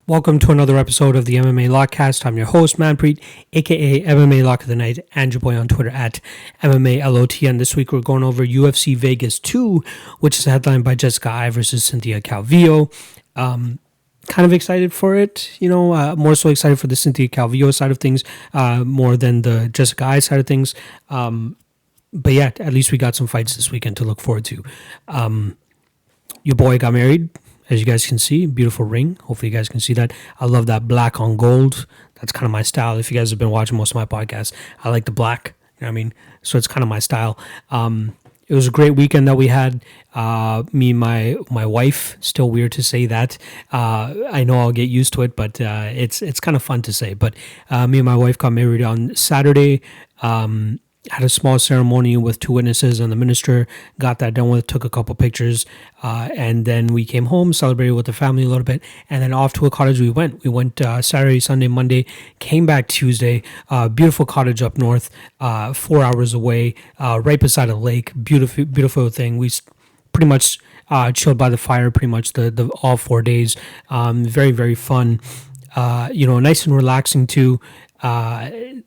Welcome to another episode of the MMA Lock-Cast. I'm your host, Manpreet, aka MMA Lock of the Night, and your boy on Twitter at MMA LOTN. This week we're going over UFC Vegas 2, which is headlined by Jessica Eye versus Cynthia Calvillo. Kind of excited for it, more so excited for the Cynthia Calvillo side of things, more than the Jessica Eye side of things. But yeah, at least we got some fights this weekend to look forward to. Your boy got married. As you guys can see, beautiful ring. Hopefully you guys can see that. I love that black on gold. That's kind of my style. If you guys have been watching most of my podcasts, I like the black. You know what I mean? So it's kind of my style. It was a great weekend that we had. Me and my wife, still weird to say that. I know I'll get used to it, but it's kind of fun to say. But me and my wife got married on Saturday. Had a small ceremony with two witnesses and the minister, got that done with, took a couple pictures, and then we came home, celebrated with the family a little bit, and then off to a cottage we went. We went Saturday, Sunday, Monday, came back Tuesday, beautiful cottage up north, 4 hours away, right beside a lake, beautiful thing. We pretty much chilled by the fire pretty much the all 4 days, very, very fun, nice and relaxing too.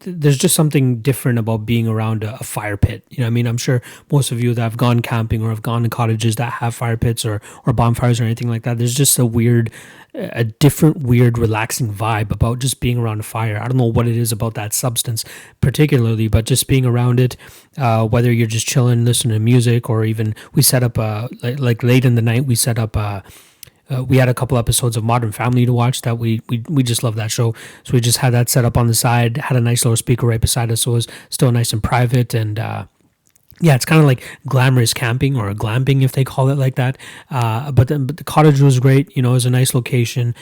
There's just something different about being around a fire pit. You know what I mean? I'm sure most of you that have gone camping or have gone to cottages that have fire pits or bonfires or anything like that, there's just a different weird relaxing vibe about just being around a fire. I don't know what it is about that substance particularly, but just being around it, whether you're just chilling, listening to music, or even we set up like late in the night, we set up we had a couple episodes of Modern Family to watch that we just love that show. So we just had that set up on the side, had a nice little speaker right beside us. So it was still nice and private. And yeah, it's kind of like glamorous camping or glamping if they call it like that. But the cottage was great. It was a nice location.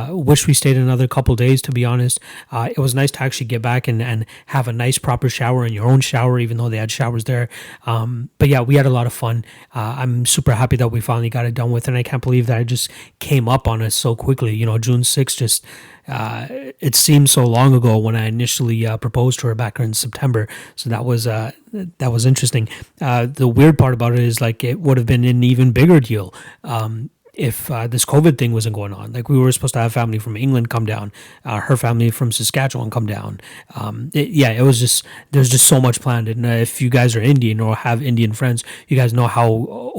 Wish we stayed another couple days, to be honest. It was nice to actually get back and have a nice proper shower in your own shower, even though they had showers there. But yeah, we had a lot of fun. I'm super happy that we finally got it done with, and I can't believe that it just came up on us so quickly. June 6th just... it seemed so long ago when I initially proposed to her back in September. So that was interesting. The weird part about it is it would have been an even bigger deal if this COVID thing wasn't going on. We were supposed to have family from England come down, her family from Saskatchewan come down. There's just so much planned. And if you guys are Indian or have Indian friends, you guys know how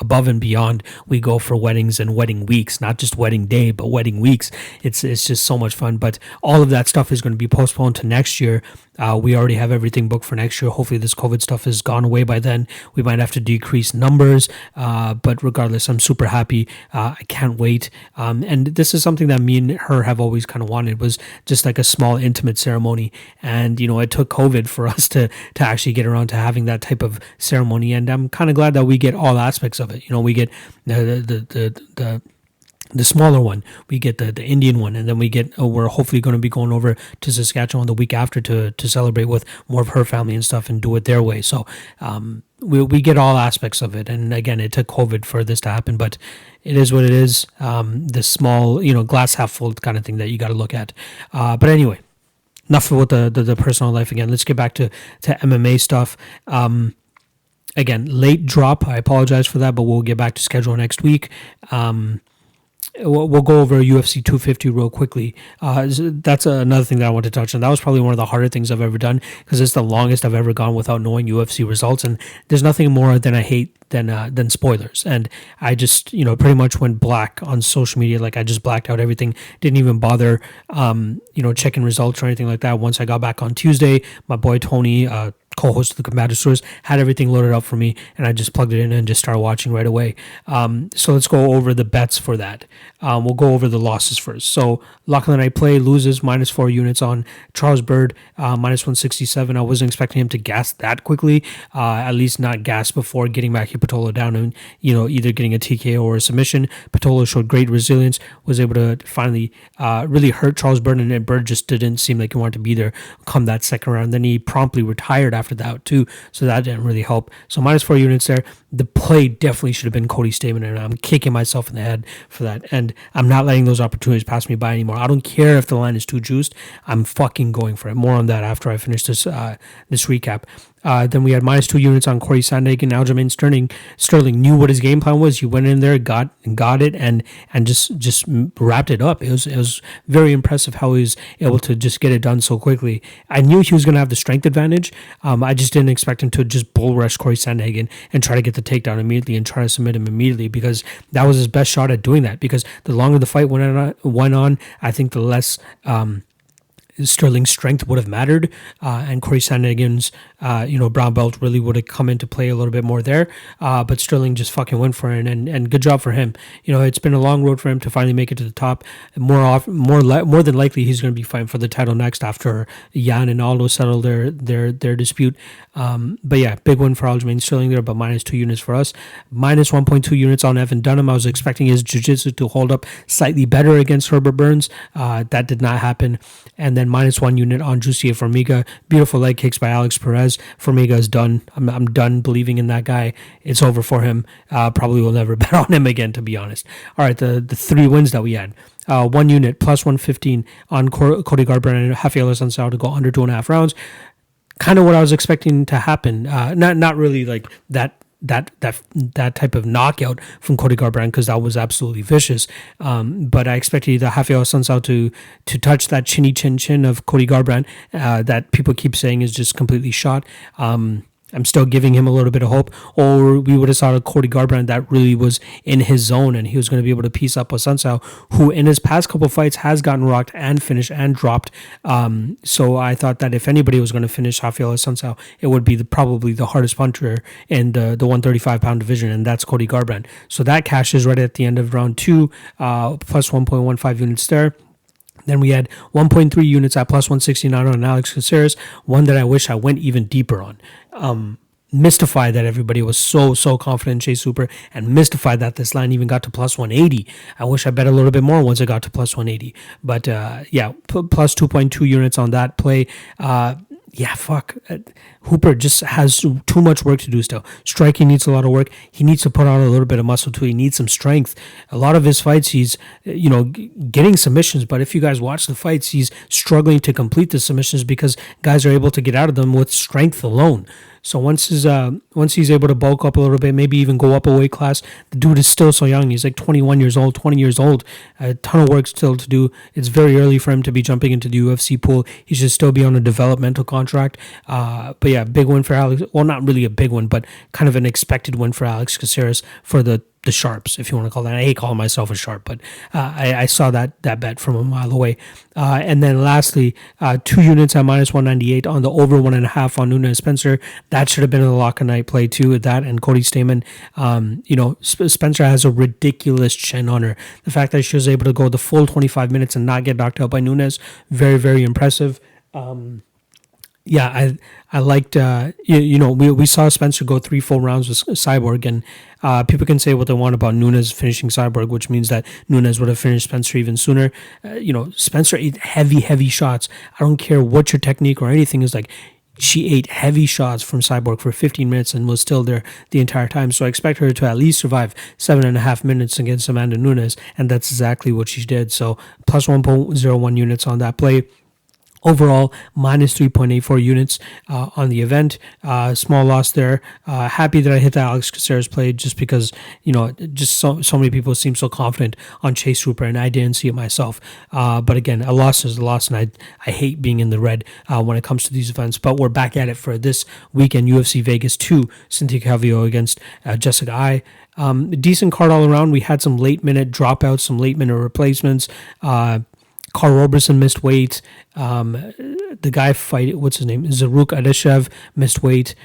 above and beyond we go for weddings and wedding weeks, not just wedding day, but wedding weeks. It's just so much fun. But all of that stuff is going to be postponed to next year. We already have everything booked for next year. Hopefully this COVID stuff has gone away by then. We might have to decrease numbers, but regardless, I'm super happy. I can't wait. And this is something that me and her have always kind of wanted, was just like a small intimate ceremony. And, it took COVID for us to actually get around to having that type of ceremony. And I'm kind of glad that we get all aspects of it. We get the smaller one, we get the Indian one, and then we're hopefully going to be going over to Saskatchewan the week after to celebrate with more of her family and stuff and do it their way. So we get all aspects of it. And again, it took COVID for this to happen, but it is what it is. The small, glass half full kind of thing that you got to look at. But anyway, enough with the personal life again. Let's get back to MMA stuff. Again, late drop. I apologize for that, but we'll get back to schedule next week. We'll go over UFC 250 real quickly. That's another thing that I want to touch on. That was probably one of the harder things I've ever done because it's the longest I've ever gone without knowing UFC results. And there's nothing more than I hate than spoilers. And I just, pretty much went black on social media. I just blacked out everything. Didn't even bother, checking results or anything like that. Once I got back on Tuesday, my boy Tony, co-host of the Combative Source, had everything loaded up for me, and I just plugged it in and just started watching right away. So let's go over the bets for that. We'll go over the losses first. So Lock of the Night play loses -4 units on Charles Byrd, -167. I wasn't expecting him to gas that quickly, at least not gas before getting Maki Pitolo down and either getting a TKO or a submission. Pitolo showed great resilience, was able to finally really hurt Charles Byrd, and then Byrd just didn't seem like he wanted to be there come that second round. Then he promptly retired after that too, so that didn't really help. So -4 units there. the play definitely should have been Cody Stamen, and I'm kicking myself in the head for that. And I'm not letting those opportunities pass me by anymore. I don't care if the line is too juiced. I'm fucking going for it. More on that after I finish this recap. Then we had -2 units on Corey Sandhagen. Aljamain Sterling knew what his game plan was. He went in there, got it, and just wrapped it up. It was very impressive how he was able to just get it done so quickly. I knew he was going to have the strength advantage. I just didn't expect him to just bull rush Corey Sandhagen and try to get the takedown immediately and try to submit him immediately, because that was his best shot at doing that. Because the longer the fight went on, I think the less Sterling's strength would have mattered, and Corey Sandhagen's brown belt really would have come into play a little bit more there. But Sterling just fucking went for it, and good job for him. It's been a long road for him to finally make it to the top. More than likely, he's going to be fighting for the title next after Jan and Aldo settle their dispute. But yeah, big win for Aljamain Sterling there, but -2 units for us. -1.2 units on Evan Dunham. I was expecting his jiu-jitsu to hold up slightly better against Herbert Burns. That did not happen. And then -1 unit on Jussier Formiga. Beautiful leg kicks by Alex Perez. Formiga is done. I'm done believing in that guy. It's over for him. Probably will never bet on him again, to be honest. All right, the 3 wins that we had. 1 unit, +115 on Cody Garbrandt and Rafael Sansao to go under 2.5 rounds. Kind of what I was expecting to happen. Not really like that type of knockout from Cody Garbrandt, because that was absolutely vicious. But I expected the Rafael Sansao to touch that chinny chin of Cody Garbrandt that people keep saying is just completely shot. I'm still giving him a little bit of hope, or we would have saw a Cody Garbrandt that really was in his zone and he was going to be able to piece up with Sansao, who in his past couple fights has gotten rocked and finished and dropped. So I thought that if anybody was going to finish Rafael Sansao, it would be probably the hardest puncher in the 135-pound division, and that's Cody Garbrandt. So that cashes right at the end of round 2, plus 1.15 units there. Then we had 1.3 units at +169 on Alex Caceres, one that I wish I went even deeper on. Mystified that everybody was so confident in Chase Hooper, and mystified that this line even got to +180. I wish I bet a little bit more once it got to +180. But plus 2.2 units on that play. Hooper just has too much work to do still. Striking needs a lot of work. He needs to put on a little bit of muscle too. He needs some strength. A lot of his fights, he's getting submissions, but if you guys watch the fights, he's struggling to complete the submissions because guys are able to get out of them with strength alone. So once he's able to bulk up a little bit, maybe even go up a weight class, the dude is still so young. He's like 21 years old, 20 years old. A ton of work still to do. It's very early for him to be jumping into the UFC pool. He should still be on a developmental contract. But yeah, big win for Alex. Well, not really a big one, but kind of an expected win for Alex Caceres for the sharps, if you want to call that. I hate calling myself a sharp, but I saw that bet from a mile away. And then lastly, 2 units at -198 on the over 1.5 on Nunes Spencer. That should have been a lock of night play too. That and Cody Stamen. Spencer has a ridiculous chin on her. The fact that she was able to go the full 25 minutes and not get knocked out by Nunes, very, very impressive. I liked, we saw Spencer go 3 full rounds with Cyborg, and people can say what they want about Nunes finishing Cyborg, which means that Nunes would have finished Spencer even sooner. Spencer ate heavy shots. I don't care what your technique or anything is like. She ate heavy shots from Cyborg for 15 minutes and was still there the entire time. So I expect her to at least survive 7.5 minutes against Amanda Nunes, and that's exactly what she did. So plus 1.01 units on that play. Overall, minus 3.84 units on the event. Small loss there. Happy that I hit the Alex Caceres play just because, just so many people seem so confident on Chase Hooper, and I didn't see it myself. But again, a loss is a loss, and I hate being in the red when it comes to these events. But we're back at it for this weekend, UFC Vegas 2, Cynthia Calvillo against Jessica Ai. Decent card all around. We had some late-minute dropouts, some late-minute replacements. Karl Roberson missed weight. The guy what's his name? Zarrukh Adashev missed weight.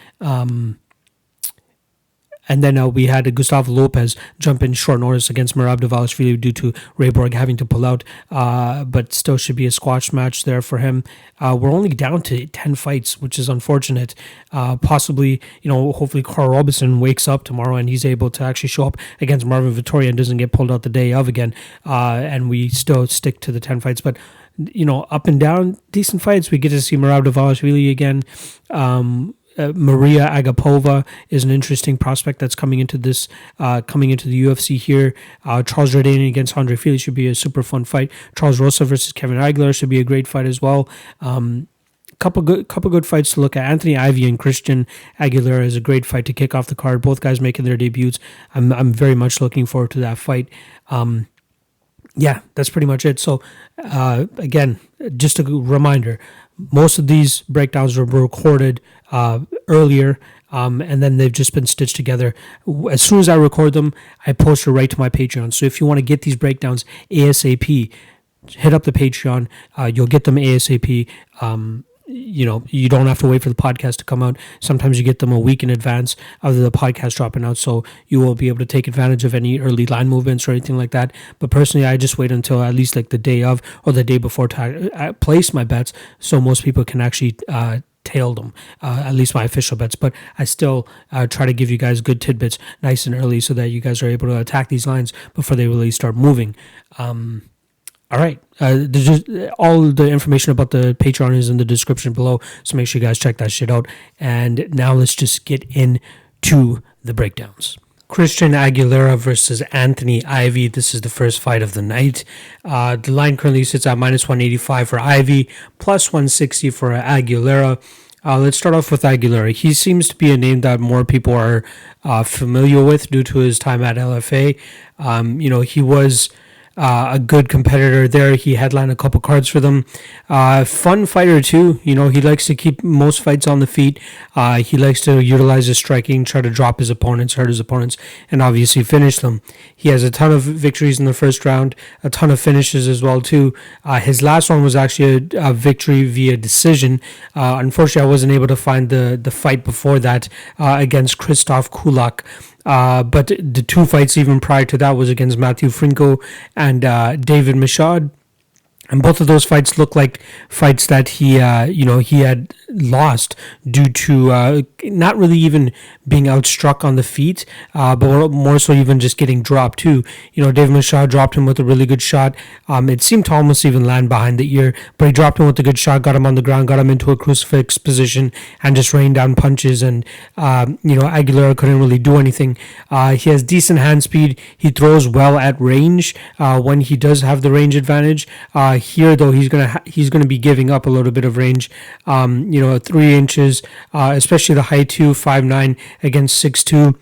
And then we had Gustavo Lopez jump in short notice against Merab Dvalishvili due to Rayborg having to pull out. But still should be a squash match there for him. We're only down to 10 fights, which is unfortunate. Possibly, hopefully Karl Roberson wakes up tomorrow and he's able to actually show up against Marvin Vettori and doesn't get pulled out the day of again. And we still stick to the 10 fights. But up and down, decent fights. We get to see Merab Dvalishvili again. Mariya Agapova is an interesting prospect that's coming into the UFC here. Charles Jourdain against Andre Fili should be a super fun fight. Charles Rosa versus Kevin Aguilar should be a great fight as well. Couple good fights to look at. Anthony Ivy and Christian Aguilera is a great fight to kick off the card. Both guys making their debuts. I'm very much looking forward to that fight. Yeah, that's pretty much it. So again, just a reminder, most of these breakdowns were recorded earlier, and then they've just been stitched together. As soon as I record them, I post it right to my Patreon. So if you want to get these breakdowns ASAP, hit up the Patreon. You'll get them ASAP. You don't have to wait for the podcast to come out. Sometimes you get them a week in advance of the podcast dropping out, so you will be able to take advantage of any early line movements or anything like that. But personally, I just wait until at least like the day of or the day before to place my bets, so most people can actually tail them, at least my official bets. But I still try to give you guys good tidbits nice and early so that you guys are able to attack these lines before they really start moving. All right. All the information about the Patreon is in the description below, so make sure you guys check that shit out. And now let's just get into the breakdowns. Christian Aguilera versus Anthony Ivy. This is the first fight of the night. The line currently sits at minus 185 for Ivy, plus 160 for Aguilera. Let's start off with Aguilera. He seems to be a name that more people are familiar with due to his time at LFA. He was a good competitor there. He headlined a couple cards for them. Fun fighter too. He likes to keep most fights on the feet. He likes to utilize his striking, try to drop his opponents, hurt his opponents, and obviously finish them. He has a ton of victories in the first round, a ton of finishes as well too. His last one was actually a victory via decision. Unfortunately, I wasn't able to find the fight before that against Krzysztof Kulak. But the two fights even prior to that was against Matthew Franco and David Michaud. And both of those fights look like fights that he had lost due to not really even being outstruck on the feet, but more so even just getting dropped too. David Michaud dropped him with a really good shot. It seemed to almost even land behind the ear, but he dropped him with a good shot, got him on the ground, got him into a crucifix position, and just rained down punches. And Aguilera couldn't really do anything. He has decent hand speed. He throws well at range when he does have the range advantage. Here though, he's gonna be giving up a little bit of range. 3 inches, especially the height too, 5'9" against 6'2".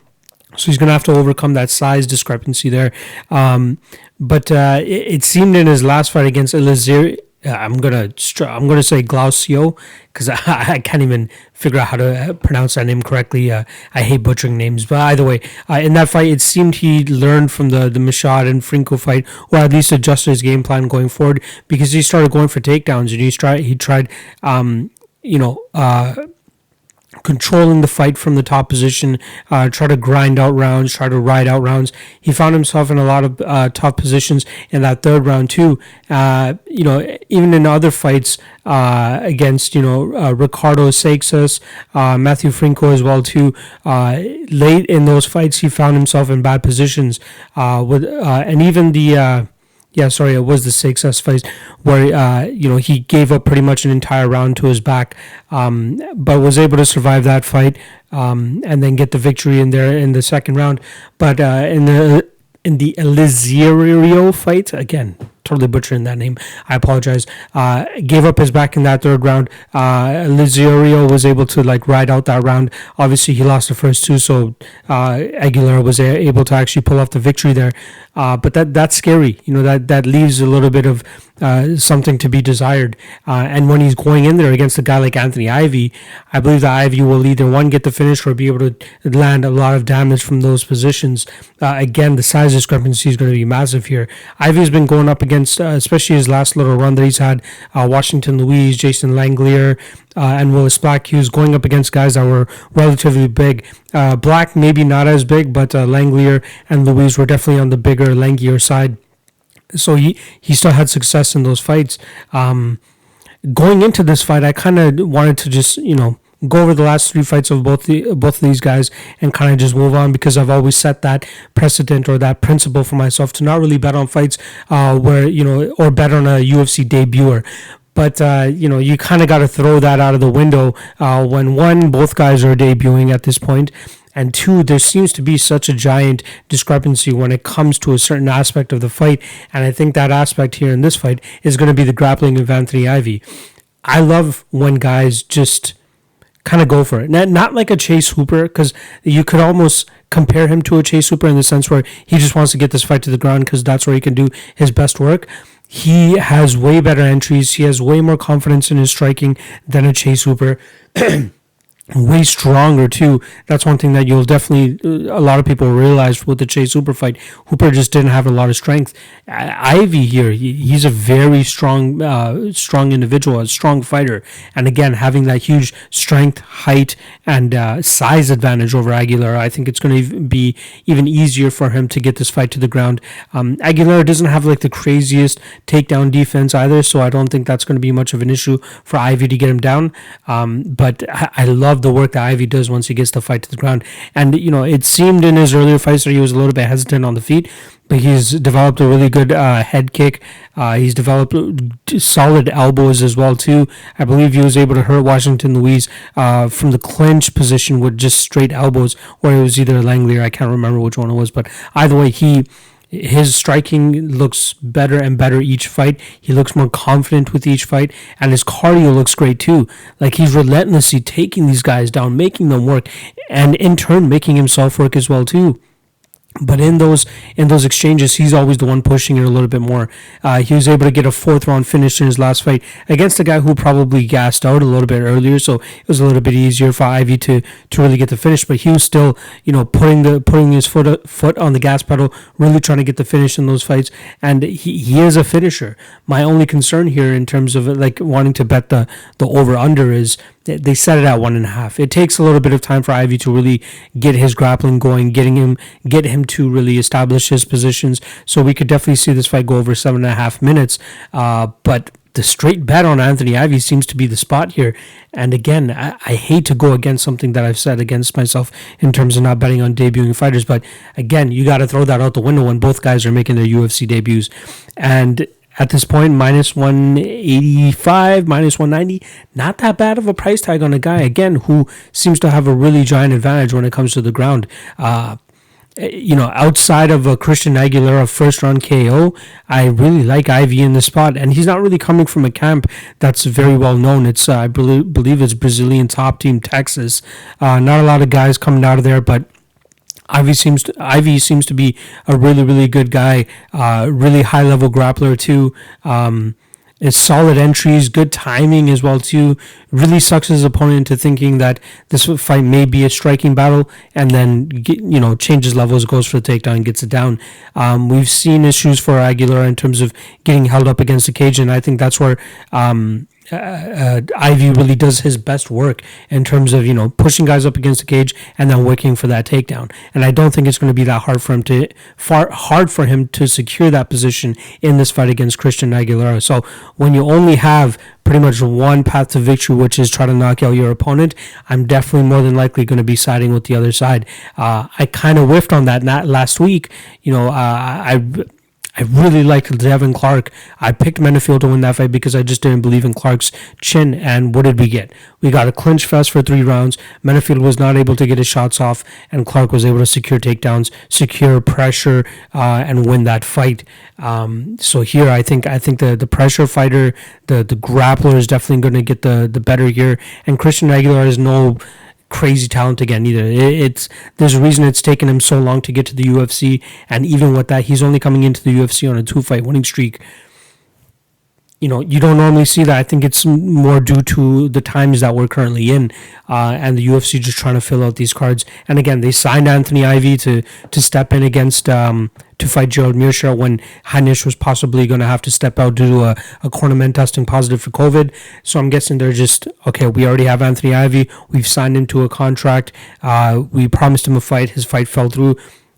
So he's going to have to overcome that size discrepancy there. But it seemed in his last fight against Elizir, I'm gonna say Glaucio, because I can't even figure out how to pronounce that name correctly. I hate butchering names, but either way, in that fight, it seemed he learned from the Michaud and Franco fight, or at least adjusted his game plan going forward, because he started going for takedowns and he tried controlling the fight from the top position, try to grind out rounds, try to ride out rounds. He found himself in a lot of tough positions in that third round too. Even in other fights against Ricardo Seixas, Matthew Franco as well too. Late in those fights, he found himself in bad positions. And even the it was the Seixas fight where he gave up pretty much an entire round to his back, but was able to survive that fight and then get the victory in there in the second round. But in the Elizirio fight, again, totally butchering that name, I apologize, gave up his back in that third round. Elizirio was able to ride out that round. Obviously he lost the first two, so Aguilar was able to actually pull off the victory there. But that's scary. That leaves a little bit of something to be desired. And when he's going in there against a guy like Anthony Ivy, I believe that Ivy will either get the finish or be able to land a lot of damage from those positions. Again, the size discrepancy is going to be massive here. Ivy's been going up against, especially his last little run that he's had, Washington Luis, Jason Langlier, and Willis Black. He was going up against guys that were relatively big. Black maybe not as big, but Langlier and Luis were definitely on the bigger, lankier side. So he still had success in those fights. Going into this fight, I kind of wanted to just go over the last 3 fights of both of these guys and kind of just move on, because I've always set that precedent or that principle for myself to not really bet on fights or bet on a UFC debuter. But, you kind of got to throw that out of the window when, one, both guys are debuting at this point, and two, there seems to be such a giant discrepancy when it comes to a certain aspect of the fight. And I think that aspect here in this fight is going to be the grappling of Anthony Ivy. I love when guys just kind of go for it. Not like a Chase Hooper, because you could almost compare him to a Chase Hooper in the sense where he just wants to get this fight to the ground because that's where he can do his best work. He has way better entries. He has way more confidence in his striking than a Chase Hooper. Way stronger too. That's one thing that you'll definitely, a lot of people realized with the Chase Hooper fight. Hooper just didn't have a lot of strength. Ivy here, he's a very strong individual, a strong fighter, and again having that huge strength, height, and size advantage over Aguilar, I think it's going to be even easier for him to get this fight to the ground. Aguilar doesn't have like the craziest takedown defense either, so I don't think that's going to be much of an issue for Ivy to get him down. But I love the work that Ivy does once he gets the fight to the ground. And, it seemed in his earlier fights that he was a little bit hesitant on the feet, but he's developed a really good head kick. He's developed solid elbows as well, too. I believe he was able to hurt Washington Luis from the clinch position with just straight elbows, or it was either Langley, or I can't remember which one it was, but either way, his striking looks better and better each fight. He looks more confident with each fight, and his cardio looks great too. Like, he's relentlessly taking these guys down, making them work, and in turn making himself work as well too. But in those exchanges, he's always the one pushing it a little bit more. He was able to get a 4th round finish in his last fight against a guy who probably gassed out a little bit earlier, so it was a little bit easier for Ivy to really get the finish. But he was still, putting his foot on the gas pedal, really trying to get the finish in those fights. And he is a finisher. My only concern here in terms of like wanting to bet the over under is they set it at 1.5. It takes a little bit of time for Ivy to really get his grappling going, get him to really establish his positions. So we could definitely see this fight go over 7.5 minutes. But the straight bet on Anthony Ivy seems to be the spot here. And again, I hate to go against something that I've said against myself in terms of not betting on debuting fighters. But again, you got to throw that out the window when both guys are making their UFC debuts. And at this point, minus 185, minus 190, not that bad of a price tag on a guy, again, who seems to have a really giant advantage when it comes to the ground. Outside of a Christian Aguilera first-round KO, I really like Ivy in the spot, and he's not really coming from a camp that's very well known. It's I believe it's Brazilian top team Texas. Not a lot of guys coming out of there, but Ivy seems to be a really, really good guy, really high-level grappler too. It's solid entries, good timing as well too. Really sucks his opponent into thinking that this fight may be a striking battle, and then changes levels, goes for the takedown, and gets it down. We've seen issues for Aguilar in terms of getting held up against the cage, and I think that's where Ivy really does his best work in terms of pushing guys up against the cage and then working for that takedown. And I don't think it's going to be that hard for him to secure that position in this fight against Christian Aguilera. So when you only have pretty much one path to victory, which is try to knock out your opponent, I'm definitely more than likely going to be siding with the other side. I kind of whiffed on that last week. I really liked Devin Clark. I picked Menifeld to win that fight because I just didn't believe in Clark's chin. And what did we get? We got a clinch fest for 3 rounds. Menifeld was not able to get his shots off, and Clark was able to secure takedowns, secure pressure, and win that fight. So here, I think the pressure fighter, the grappler is definitely going to get the better here. And Christian Aguilar is no crazy talent again either. There's a reason it's taken him so long to get to the UFC, and even with that, he's only coming into the UFC on a 2-fight winning streak. You don't normally see that. I think it's more due to the times that we're currently in, and the UFC just trying to fill out these cards. And again, they signed Anthony Ivy to step in against to fight Gerald Meerschaert when Heinisch was possibly going to have to step out due to a cornerman testing positive for COVID. So I'm guessing they're just, okay, we already have Anthony Ivy. We've signed him to a contract. We promised him a fight. His fight fell through.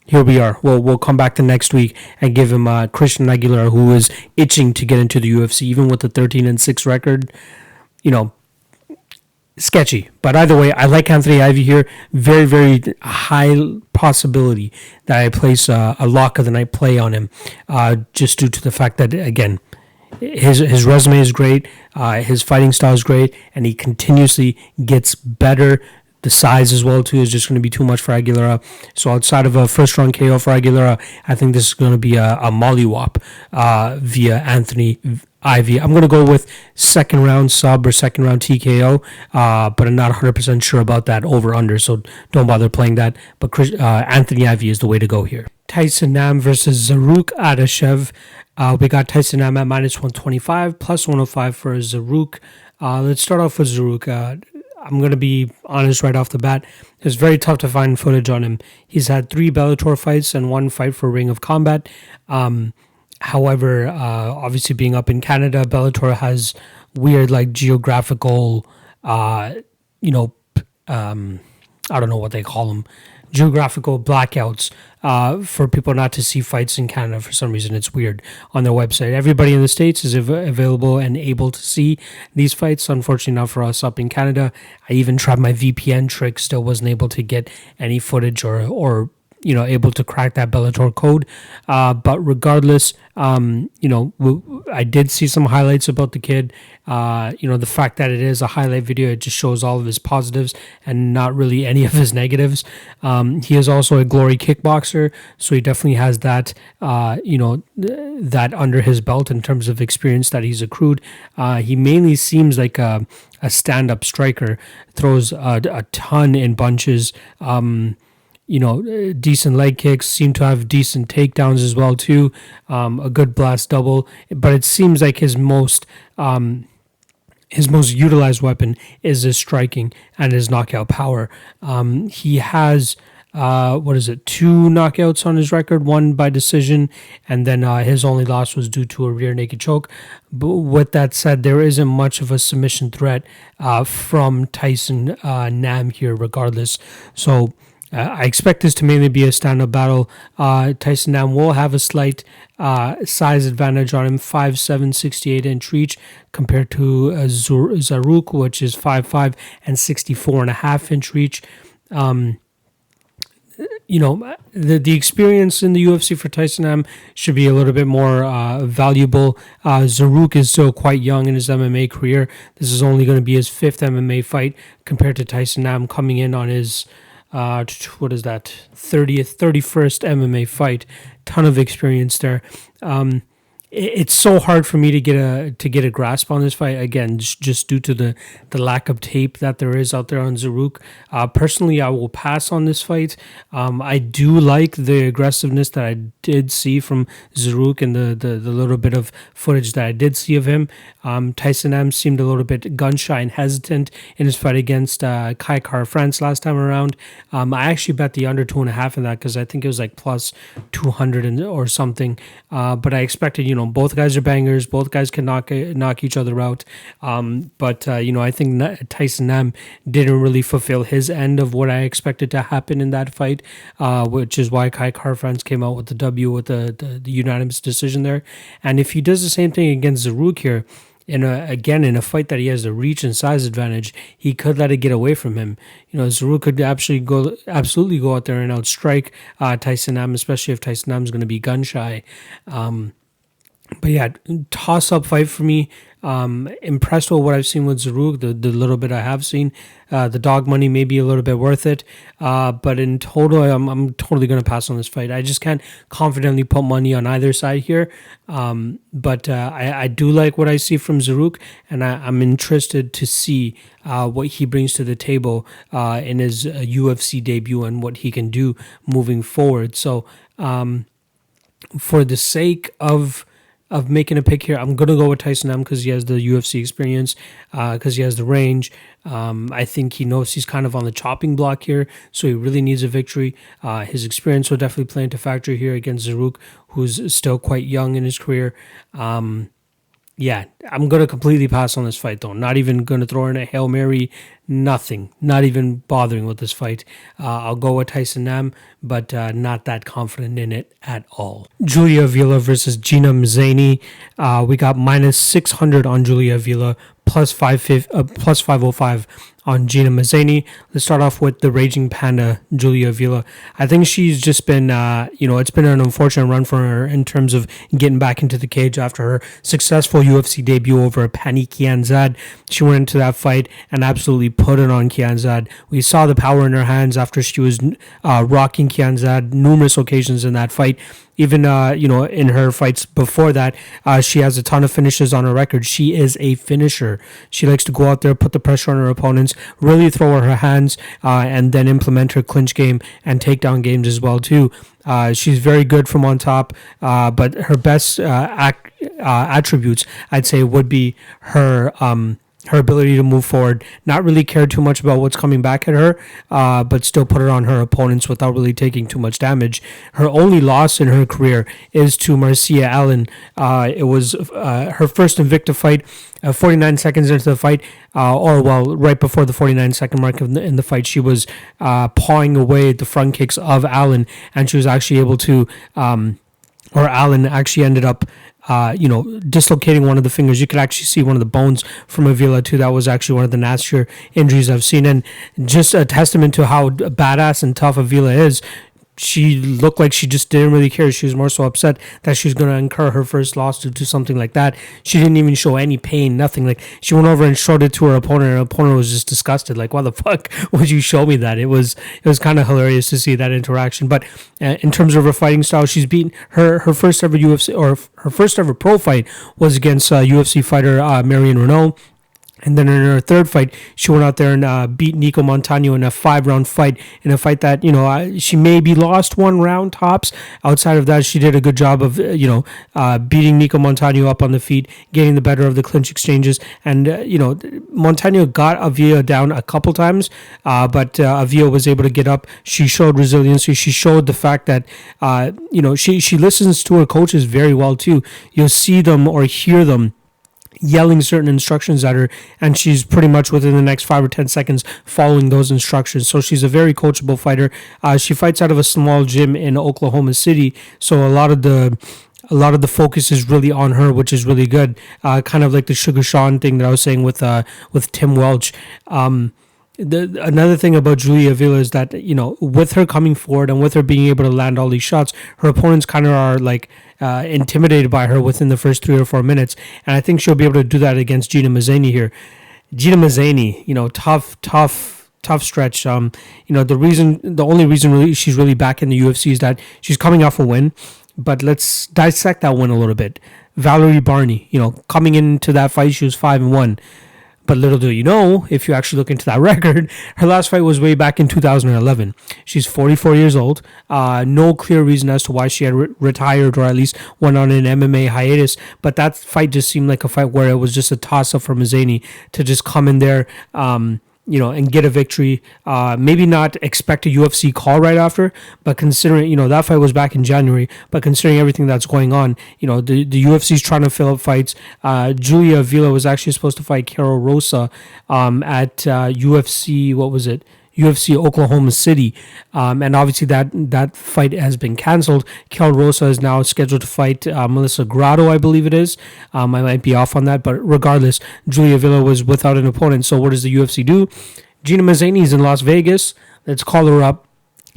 Here we are. We'll come back the next week and give him Christian Aguilar, who is itching to get into the UFC, even with the 13-6 record. Sketchy. But either way, I like Anthony Ivy here. Very, very high possibility that I place a lock of the night play on him, just due to the fact that, again, his resume is great, his fighting style is great, and he continuously gets better. The size as well too is just going to be too much for Aguilera. So outside of a first round KO for Aguilera, I think this is going to be a mollywop via Anthony Ivy. I'm going to go with second round sub or second round TKO, but I'm not 100% sure about that over under. So don't bother playing that. But Anthony Ivy is the way to go here. Tyson Nam versus Zarrukh Adashev. We got Tyson Nam at minus 125, plus 105 for Zarrukh. Let's start off with Zarrukh. I'm going to be honest right off the bat. It's very tough to find footage on him. He's had 3 Bellator fights and 1 fight for Ring of Combat. However, obviously being up in Canada, Bellator has weird like geographical, I don't know what they call them, geographical blackouts for people not to see fights in Canada. For some reason, it's weird on their website. Everybody in the States is available and able to see these fights. Unfortunately, not for us up in Canada. I even tried my VPN trick, still wasn't able to get any footage or able to crack that Bellator code. But regardless, I did see some highlights about the kid. The fact that it is a highlight video, it just shows all of his positives and not really any of his negatives. He is also a glory kickboxer, so he definitely has that, that under his belt in terms of experience that he's accrued. He mainly seems like a stand-up striker, throws a ton in bunches. Decent leg kicks, seem to have decent takedowns as well too. A good blast double, but it seems like his most utilized weapon is his striking and his knockout power. He has 2 knockouts on his record, 1 by decision, and then his only loss was due to a rear naked choke. But with that said, there isn't much of a submission threat from Tyson Nam here regardless. So I expect this to mainly be a stand-up battle. Tyson Nam will have a slight size advantage on him, 5'7", 68-inch reach, compared to Zarrukh, which is 5'5" and 64.5-inch reach. The experience in the UFC for Tyson Nam should be a little bit more valuable. Zarrukh is still quite young in his MMA career. This is only going to be his 5th MMA fight compared to Tyson Nam coming in on his 31st MMA fight. Ton of experience there. It's so hard for me to get a grasp on this fight, again, just due to the lack of tape that there is out there on Zarrukh. Personally, I will pass on this fight. I do like the aggressiveness that I did see from Zarrukh and the little bit of footage that I did see of him. Tyson Nam seemed a little bit gun-shy and hesitant in his fight against Karl France last time around. I actually bet the under 2.5 in that because I think it was like plus 200 or something. But I expected, both guys are bangers. Both guys can knock each other out. But I think Tyson Nam didn't really fulfill his end of what I expected to happen in that fight, which is why Karl France came out with the W with the unanimous decision there. And if he does the same thing against Zarrukh here, in a fight that he has a reach and size advantage, he could let it get away from him. Zarrukh could absolutely go out there and outstrike Tyson Nam, especially if Tyson Nam is going to be gun shy. But yeah, toss-up fight for me. Impressed with what I've seen with Zarrukh, the little bit I have seen. The dog money may be a little bit worth it. But in total, I'm totally going to pass on this fight. I just can't confidently put money on either side here. But I do like what I see from Zarrukh, and I'm interested to see what he brings to the table in his UFC debut and what he can do moving forward. So for the sake of making a pick here, I'm going to go with Tyson Nam because he has the UFC experience, because he has the range. I think he knows he's kind of on the chopping block here, so he really needs a victory. His experience will definitely play into factor here against Zarrukh, who's still quite young in his career. Yeah, I'm going to completely pass on this fight, though. Not even going to throw in a Hail Mary, nothing. Not even bothering with this fight. I'll go with Tyson Nam, but not that confident in it at all. Julia Avila versus Gina Mazany. We got minus 600 on Julia Avila, plus 505 on Gina Mazany. Let's start off with the Raging Panda, Julia Avila. I think she's just been, it's been an unfortunate run for her in terms of getting back into the cage after her successful UFC debut over Pani Kianzad. She went into that fight and absolutely put it on Kianzad. We saw the power in her hands after she was rocking Kianzad numerous occasions in that fight. Even, in her fights before that, she has a ton of finishes on her record. She is a finisher. She likes to go out there, put the pressure on her opponents, really throw her hands, and then implement her clinch game and takedown games as well, too. She's very good from on top, but her best attributes, I'd say, would be her ability to move forward, not really care too much about what's coming back at her, but still put it on her opponents without really taking too much damage. Her only loss in her career is to Marcia Allen. It was her first Invicta fight, 49 seconds into the fight, right before the 49-second mark in the fight, she was pawing away at the front kicks of Allen, and she was actually able to, Allen actually ended up dislocating one of the fingers. You could actually see one of the bones from Avila too. That was actually one of the nastier injuries I've seen, and just a testament to how badass and tough Avila is. She looked like she just didn't really care. She was more so upset that she was going to incur her first loss due to something like that. She didn't even show any pain, nothing. Like, she went over and showed it to her opponent, and her opponent was just disgusted. Like, why the fuck would you show me that? It was kind of hilarious to see that interaction. But in terms of her fighting style, she's beaten her first ever UFC, or her first ever pro fight was against UFC fighter Marion Renault. And then in her third fight, she went out there and beat Nico Montano in a 5-round fight, in a fight that, she maybe lost 1 round tops. Outside of that, she did a good job of, beating Nico Montano up on the feet, getting the better of the clinch exchanges. And, Montano got Avila down a couple times, but Avila was able to get up. She showed resiliency. She showed the fact that, she listens to her coaches very well, too. You'll see them or hear them yelling certain instructions at her, and she's pretty much within the next 5 or 10 seconds following those instructions. So she's a very coachable fighter. She fights out of a small gym in Oklahoma City, so a lot of the focus is really on her, which is really good. Kind of like the Sugar Sean thing that I was saying with Tim Welch. Another thing about Julia Avila is that, with her coming forward and with her being able to land all these shots, her opponents kind of are like intimidated by her within the first 3 or 4 minutes. And I think she'll be able to do that against Gina Mazany here. Gina Mazany, tough stretch. The only reason really she's really back in the UFC is that she's coming off a win. But let's dissect that win a little bit. Valerie Barney, coming into that fight, she was 5-1. But little do you know, if you actually look into that record, her last fight was way back in 2011. She's 44 years old. No clear reason as to why she had retired or at least went on an MMA hiatus. But that fight just seemed like a fight where it was just a toss-up for Mazany to just come in there, and get a victory. Maybe not expect a UFC call right after, but considering, that fight was back in January, but considering everything that's going on, the UFC's trying to fill up fights. Julia Avila was actually supposed to fight Karl Rosa at UFC, UFC Oklahoma City, and obviously that fight has been canceled. Karl Rosa is now scheduled to fight Melissa Grotto, I believe it is. I might be off on that, but regardless, Julia Avila was without an opponent. So what does the UFC do? Gina Mazany is in Las Vegas. Let's call her up.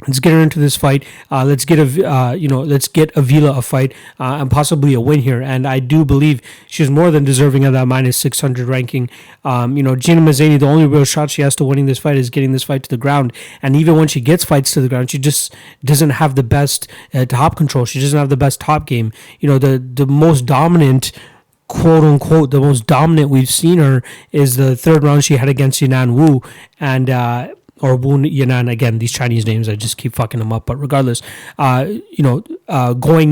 Let's get her into this fight. Let's get Avila a fight and possibly a win here. And I do believe she's more than deserving of that minus 600 ranking. Gina Mazany, the only real shot she has to winning this fight is getting this fight to the ground. And even when she gets fights to the ground, she just doesn't have the best top control. She doesn't have the best top game. The most dominant, quote unquote, the most dominant we've seen her is the third round she had against Yanan Wu, and or Wu Yanan, again, these Chinese names, I just keep fucking them up. But regardless, going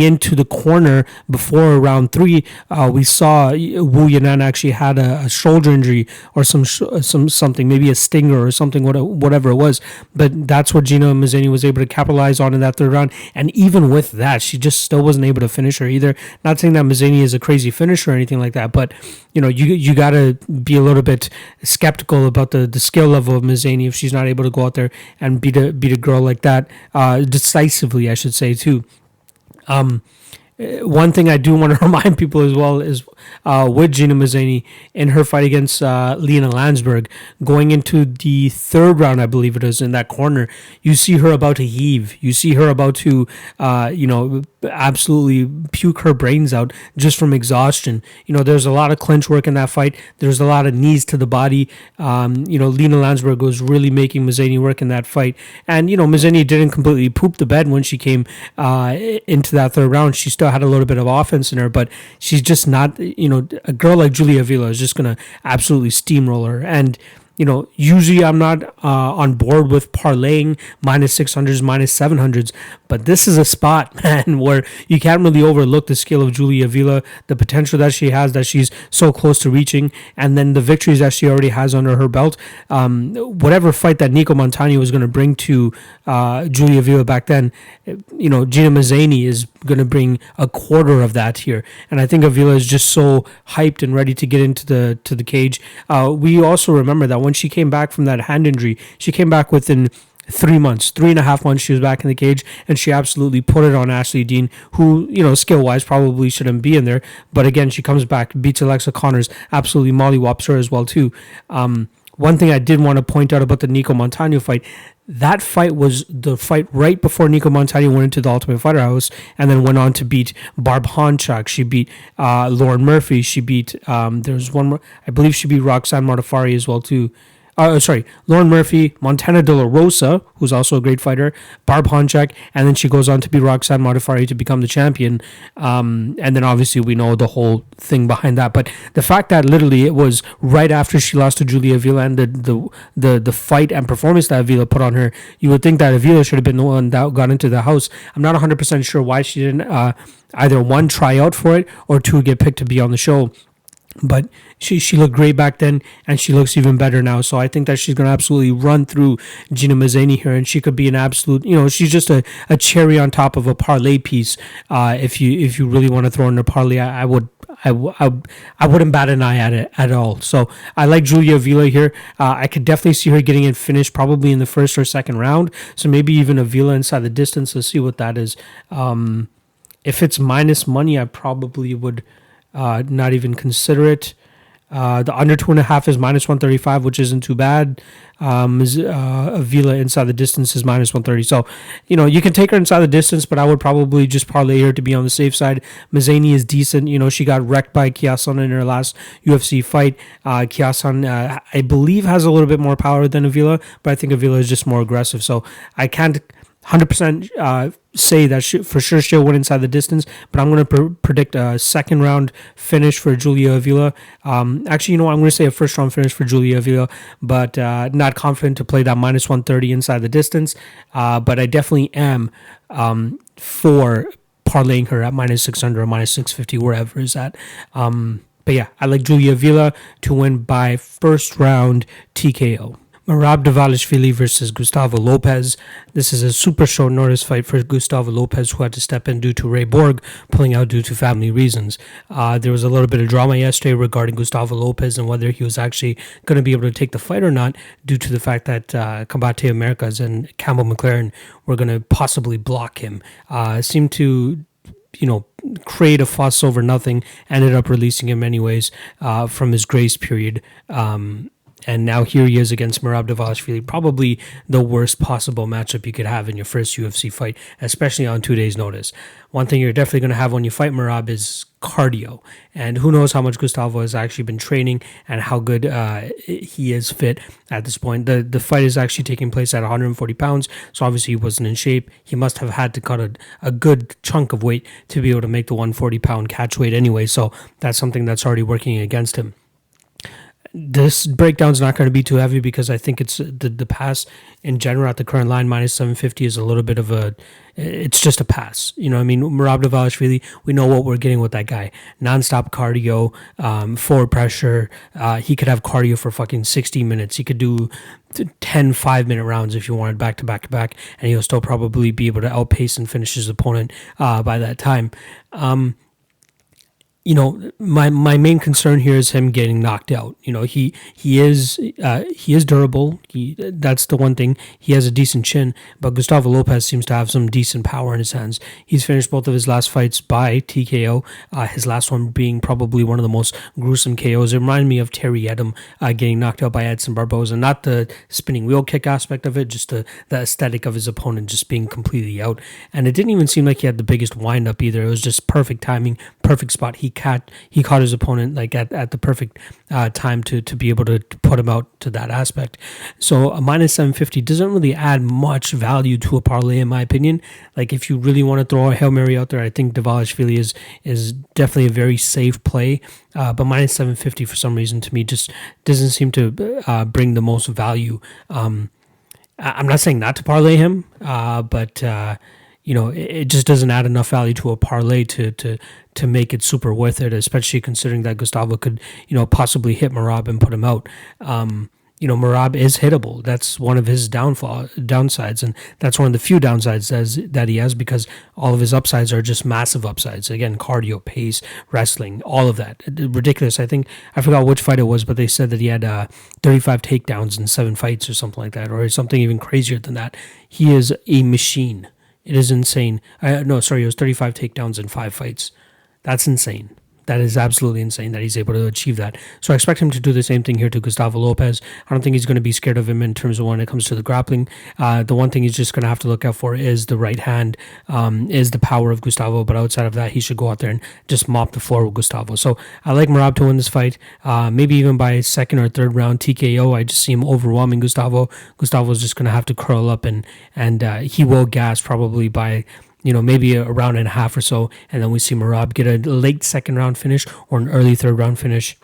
into the corner before round 3, we saw Wu Yanan actually had a shoulder injury or something, maybe a stinger or something, whatever it was. But that's what Gina Mazany was able to capitalize on in that third round. And even with that, she just still wasn't able to finish her either. Not saying that Mazany is a crazy finisher or anything like that, but you got to be a little bit skeptical about the skill level of Mazany if she's not able to go out there and beat a girl like that decisively, I should say, too. one thing I do want to remind people as well is with Gina Mazany in her fight against Lena Landsberg, going into the third round, I believe it is, in that corner, you see her about to heave. You see her about to, absolutely puke her brains out just from exhaustion. There's a lot of clinch work in that fight. There's a lot of knees to the body. Lena Landsberg was really making Mazany work in that fight. And, Mazany didn't completely poop the bed when she came into that third round. She still had a little bit of offense in her, but she's just not, a girl like Julia Avila is just going to absolutely steamroll her. And, usually I'm not on board with parlaying minus 600s, minus 700s, but this is a spot, man, where you can't really overlook the skill of Julia Avila, the potential that she has, that she's so close to reaching, and then the victories that she already has under her belt. Whatever fight that Nico Montano was going to bring to Julia Avila back then, Gina Mazany is going to bring a quarter of that here. And I think Avila is just so hyped and ready to get into the cage. We also remember that when she came back from that hand injury, she came back within 3.5 months, she was back in the cage, and she absolutely put it on Ashley Dean, who, skill-wise probably shouldn't be in there. But again, she comes back, beats Alexa Connors, absolutely mollywops her as well, too. One thing I did want to point out about the Nico Montano fight, that fight was the fight right before Nico Montano went into the Ultimate Fighter house and then went on to beat Barb Honchak. She beat Lauren Murphy. She beat, there's one more, I believe she beat Roxanne Modafferi as well, too. Lauren Murphy, Montana De La Rosa, who's also a great fighter, Barb Honchak, and then she goes on to beat Roxanne Modafferi to become the champion. And then obviously we know the whole thing behind that. But the fact that literally it was right after she lost to Julia Avila and the fight and performance that Avila put on her, you would think that Avila should have been the one that got into the house. I'm not 100% sure why she didn't either one, try out for it, or two, get picked to be on the show. But she looked great back then, and she looks even better now. So I think that she's going to absolutely run through Gina Mazany here, and she could be an absolute, she's just a cherry on top of a parlay piece. If you really want to throw in a parlay, I wouldn't bat an eye at it at all. So I like Julia Avila here. I could definitely see her getting it finished probably in the first or second round. So maybe even Avila inside the distance. Let's see what that is. If it's minus money, I probably would not even consider it. The under 2.5 is minus 135, which isn't too bad. Avila inside the distance is minus 130. So, you can take her inside the distance, but I would probably just parlay her to be on the safe side. Mazany is decent. She got wrecked by Kiasan in her last UFC fight. Kiasan, I believe, has a little bit more power than Avila, but I think Avila is just more aggressive. So I can't 100% say that for sure she'll win inside the distance, but I'm going to predict a second round finish for Julia Avila. Actually, I'm going to say a first round finish for Julia Avila, but not confident to play that minus 130 inside the distance. But I definitely am for parlaying her at minus 600 or minus 650, wherever is at. But yeah, I like Julia Avila to win by first round TKO. Merab Dvalishvili versus Gustavo Lopez. This is a super short notice fight for Gustavo Lopez, who had to step in due to Ray Borg pulling out due to family reasons. There was a little bit of drama yesterday regarding Gustavo Lopez and whether he was actually going to be able to take the fight or not, due to the fact that Combate Americas and Campbell McLaren were going to possibly block him. Seemed to create a fuss over nothing, ended up releasing him anyways from his grace period. And now here he is against Merab Dvalishvili, probably the worst possible matchup you could have in your first UFC fight, especially on 2 days' notice. One thing you're definitely going to have when you fight Merab is cardio. And who knows how much Gustavo has actually been training and how good he is fit at this point. The fight is actually taking place at 140 pounds, so obviously he wasn't in shape. He must have had to cut a good chunk of weight to be able to make the 140-pound catch weight anyway, so that's something that's already working against him. This breakdown's not going to be too heavy because I think it's the pass in general at the current line, minus 750, is a little bit of it's just a pass. Merab Dvalishvili, we know what we're getting with that guy. Non-stop cardio, forward pressure. He could have cardio for fucking 60 minutes. He could do 10 5-minute rounds if you wanted back to back to back, and he'll still probably be able to outpace and finish his opponent by that time. my main concern here is him getting knocked out. He is durable. That's the one thing. He has a decent chin, but Gustavo Lopez seems to have some decent power in his hands. He's finished both of his last fights by TKO. His last one being probably one of the most gruesome KOs. It reminded me of Terry Edom getting knocked out by Edson Barboza. Not the spinning wheel kick aspect of it, just the aesthetic of his opponent just being completely out. And it didn't even seem like he had the biggest wind-up either. It was just perfect timing, perfect spot. He caught his opponent like at the perfect time to be able to put him out to that aspect. So a minus 750 doesn't really add much value to a parlay, in my opinion. Like, if you really want to throw a Hail Mary out there, I think Dvalishvili is definitely a very safe play. But minus 750 for some reason to me just doesn't seem to bring the most value. I'm not saying not to parlay him, but it just doesn't add enough value to a parlay to make it super worth it, especially considering that Gustavo could, possibly hit Merab and put him out. Merab is hittable. That's one of his downsides, and that's one of the few downsides that he has, because all of his upsides are just massive upsides. Again, cardio, pace, wrestling, all of that. Ridiculous. I forgot which fight it was, but they said that he had 35 takedowns in 7 fights or something like that, or something even crazier than that. He is a machine. It is insane. It was 35 takedowns in 5 fights. That's insane. That is absolutely insane that he's able to achieve that. So I expect him to do the same thing here to Gustavo Lopez. I don't think he's going to be scared of him in terms of when it comes to the grappling. The one thing he's just going to have to look out for is the right hand, is the power of Gustavo. But outside of that, he should go out there and just mop the floor with Gustavo. So I like Merab to win this fight, maybe even by second or third round TKO. I just see him overwhelming Gustavo. Gustavo's just going to have to curl up and he will gas probably by maybe a round and a half or so, and then we see Merab get a late second round finish or an early third round finish.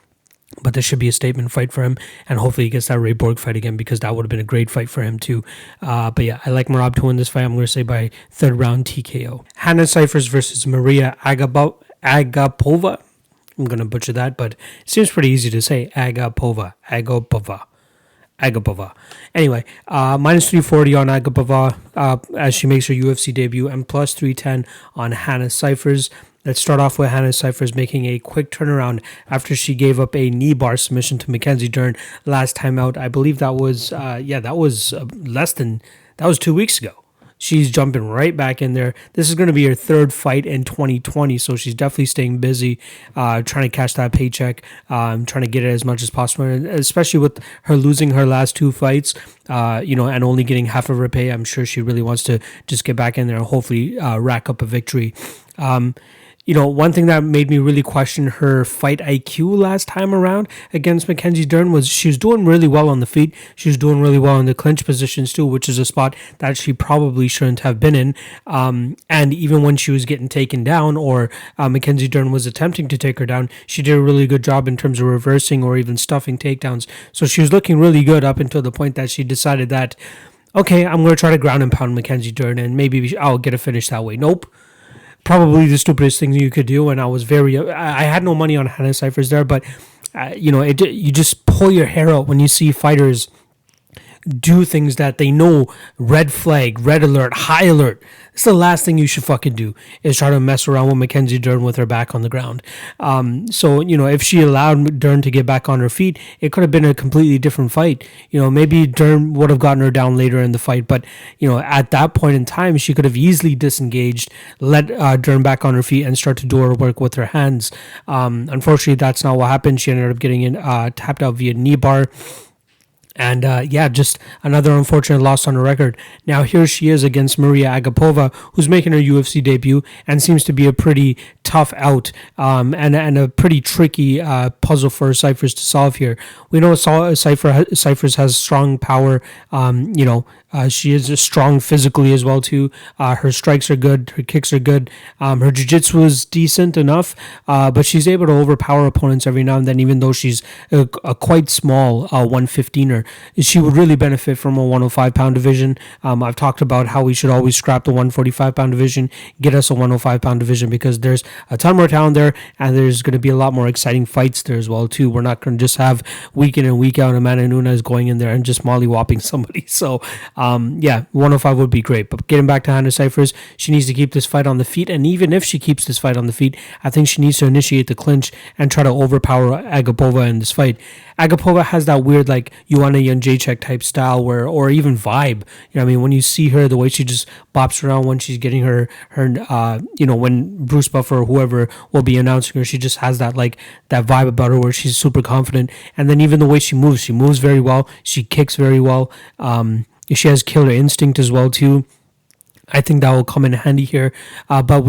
But this should be a statement fight for him, and hopefully he gets that Ray Borg fight again, because that would have been a great fight for him too. But yeah, I like Merab to win this fight. I'm going to say by third round TKO. Hannah Cifers versus Mariya Agapova. I'm going to butcher that, but it seems pretty easy to say. Agapova. Anyway, minus 340 on Agapova as she makes her UFC debut, and plus 310 on Hannah Cifers. Let's start off with Hannah Cifers making a quick turnaround after she gave up a knee bar submission to Mackenzie Dern last time out. I believe that was 2 weeks ago. She's jumping right back in there. This is going to be her third fight in 2020, so she's definitely staying busy, trying to cash that paycheck, trying to get it as much as possible, and especially with her losing her last 2 fights, and only getting half of her pay. I'm sure she really wants to just get back in there and hopefully rack up a victory. One thing that made me really question her fight IQ last time around against Mackenzie Dern was she was doing really well on the feet. She was doing really well in the clinch positions too, which is a spot that she probably shouldn't have been in. And even when she was getting taken down, or Mackenzie Dern was attempting to take her down, she did a really good job in terms of reversing or even stuffing takedowns. So she was looking really good up until the point that she decided that, okay, I'm going to try to ground and pound Mackenzie Dern and maybe I'll get a finish that way. Nope. Probably the stupidest thing you could do, and I had no money on Hannah Cifers there, but you just pull your hair out when you see fighters do things that they know, red flag, red alert, high alert. It's the last thing you should fucking do, is try to mess around with Mackenzie Dern with her back on the ground. So if she allowed Dern to get back on her feet, it could have been a completely different fight. Maybe Dern would have gotten her down later in the fight, but at that point in time, she could have easily disengaged, let Dern back on her feet, and start to do her work with her hands. Unfortunately, that's not what happened. She ended up getting tapped out via knee bar. And just another unfortunate loss on her record. Now here she is against Mariya Agapova, who's making her UFC debut and seems to be a pretty tough out, and a pretty tricky puzzle for Cifers to solve here. We know Cifers has strong power. She is strong physically as well too. Her strikes are good. Her kicks are good. Her jiu-jitsu is decent enough, but she's able to overpower opponents every now and then, even though she's a quite small 115er. her, she would really benefit from a 105-pound division. I've talked about how we should always scrap the 145-pound division, get us a 105-pound division, because there's a ton more talent there, and there's going to be a lot more exciting fights there as well too. We're not going to just have week in and week out Amanda Nunes going in there and just molly-whopping somebody. So 105 would be great. But getting back to Hannah Cifers, she needs to keep this fight on the feet, and even if she keeps this fight on the feet, I think she needs to initiate the clinch and try to overpower Agapova in this fight. Agapova has that weird like Joanna Jędrzejczyk type style or even vibe. You know what I mean? When you see her, the way she just bops around when she's getting her when Bruce Buffer or whoever will be announcing her, she just has that vibe about her where she's super confident. And then even the way she moves very well. She kicks very well. She has killer instinct as well too. I think that will come in handy here. But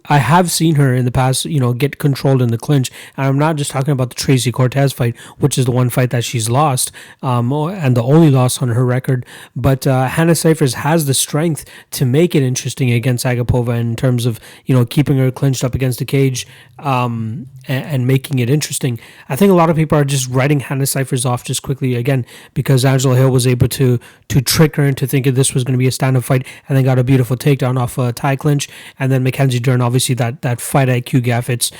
I have seen her in the past, get controlled in the clinch. And I'm not just talking about the Tracy Cortez fight, which is the one fight that she's lost, and the only loss on her record. But Hannah Cifers has the strength to make it interesting against Agapova in terms of, keeping her clinched up against the cage, and making it interesting. I think a lot of people are just writing Hannah Cifers off just quickly, again, because Angela Hill was able to trick her into thinking this was going to be a stand-up fight, and then got a beautiful takedown off a tie clinch. And then Mackenzie Dern, obviously that fight IQ gap, it's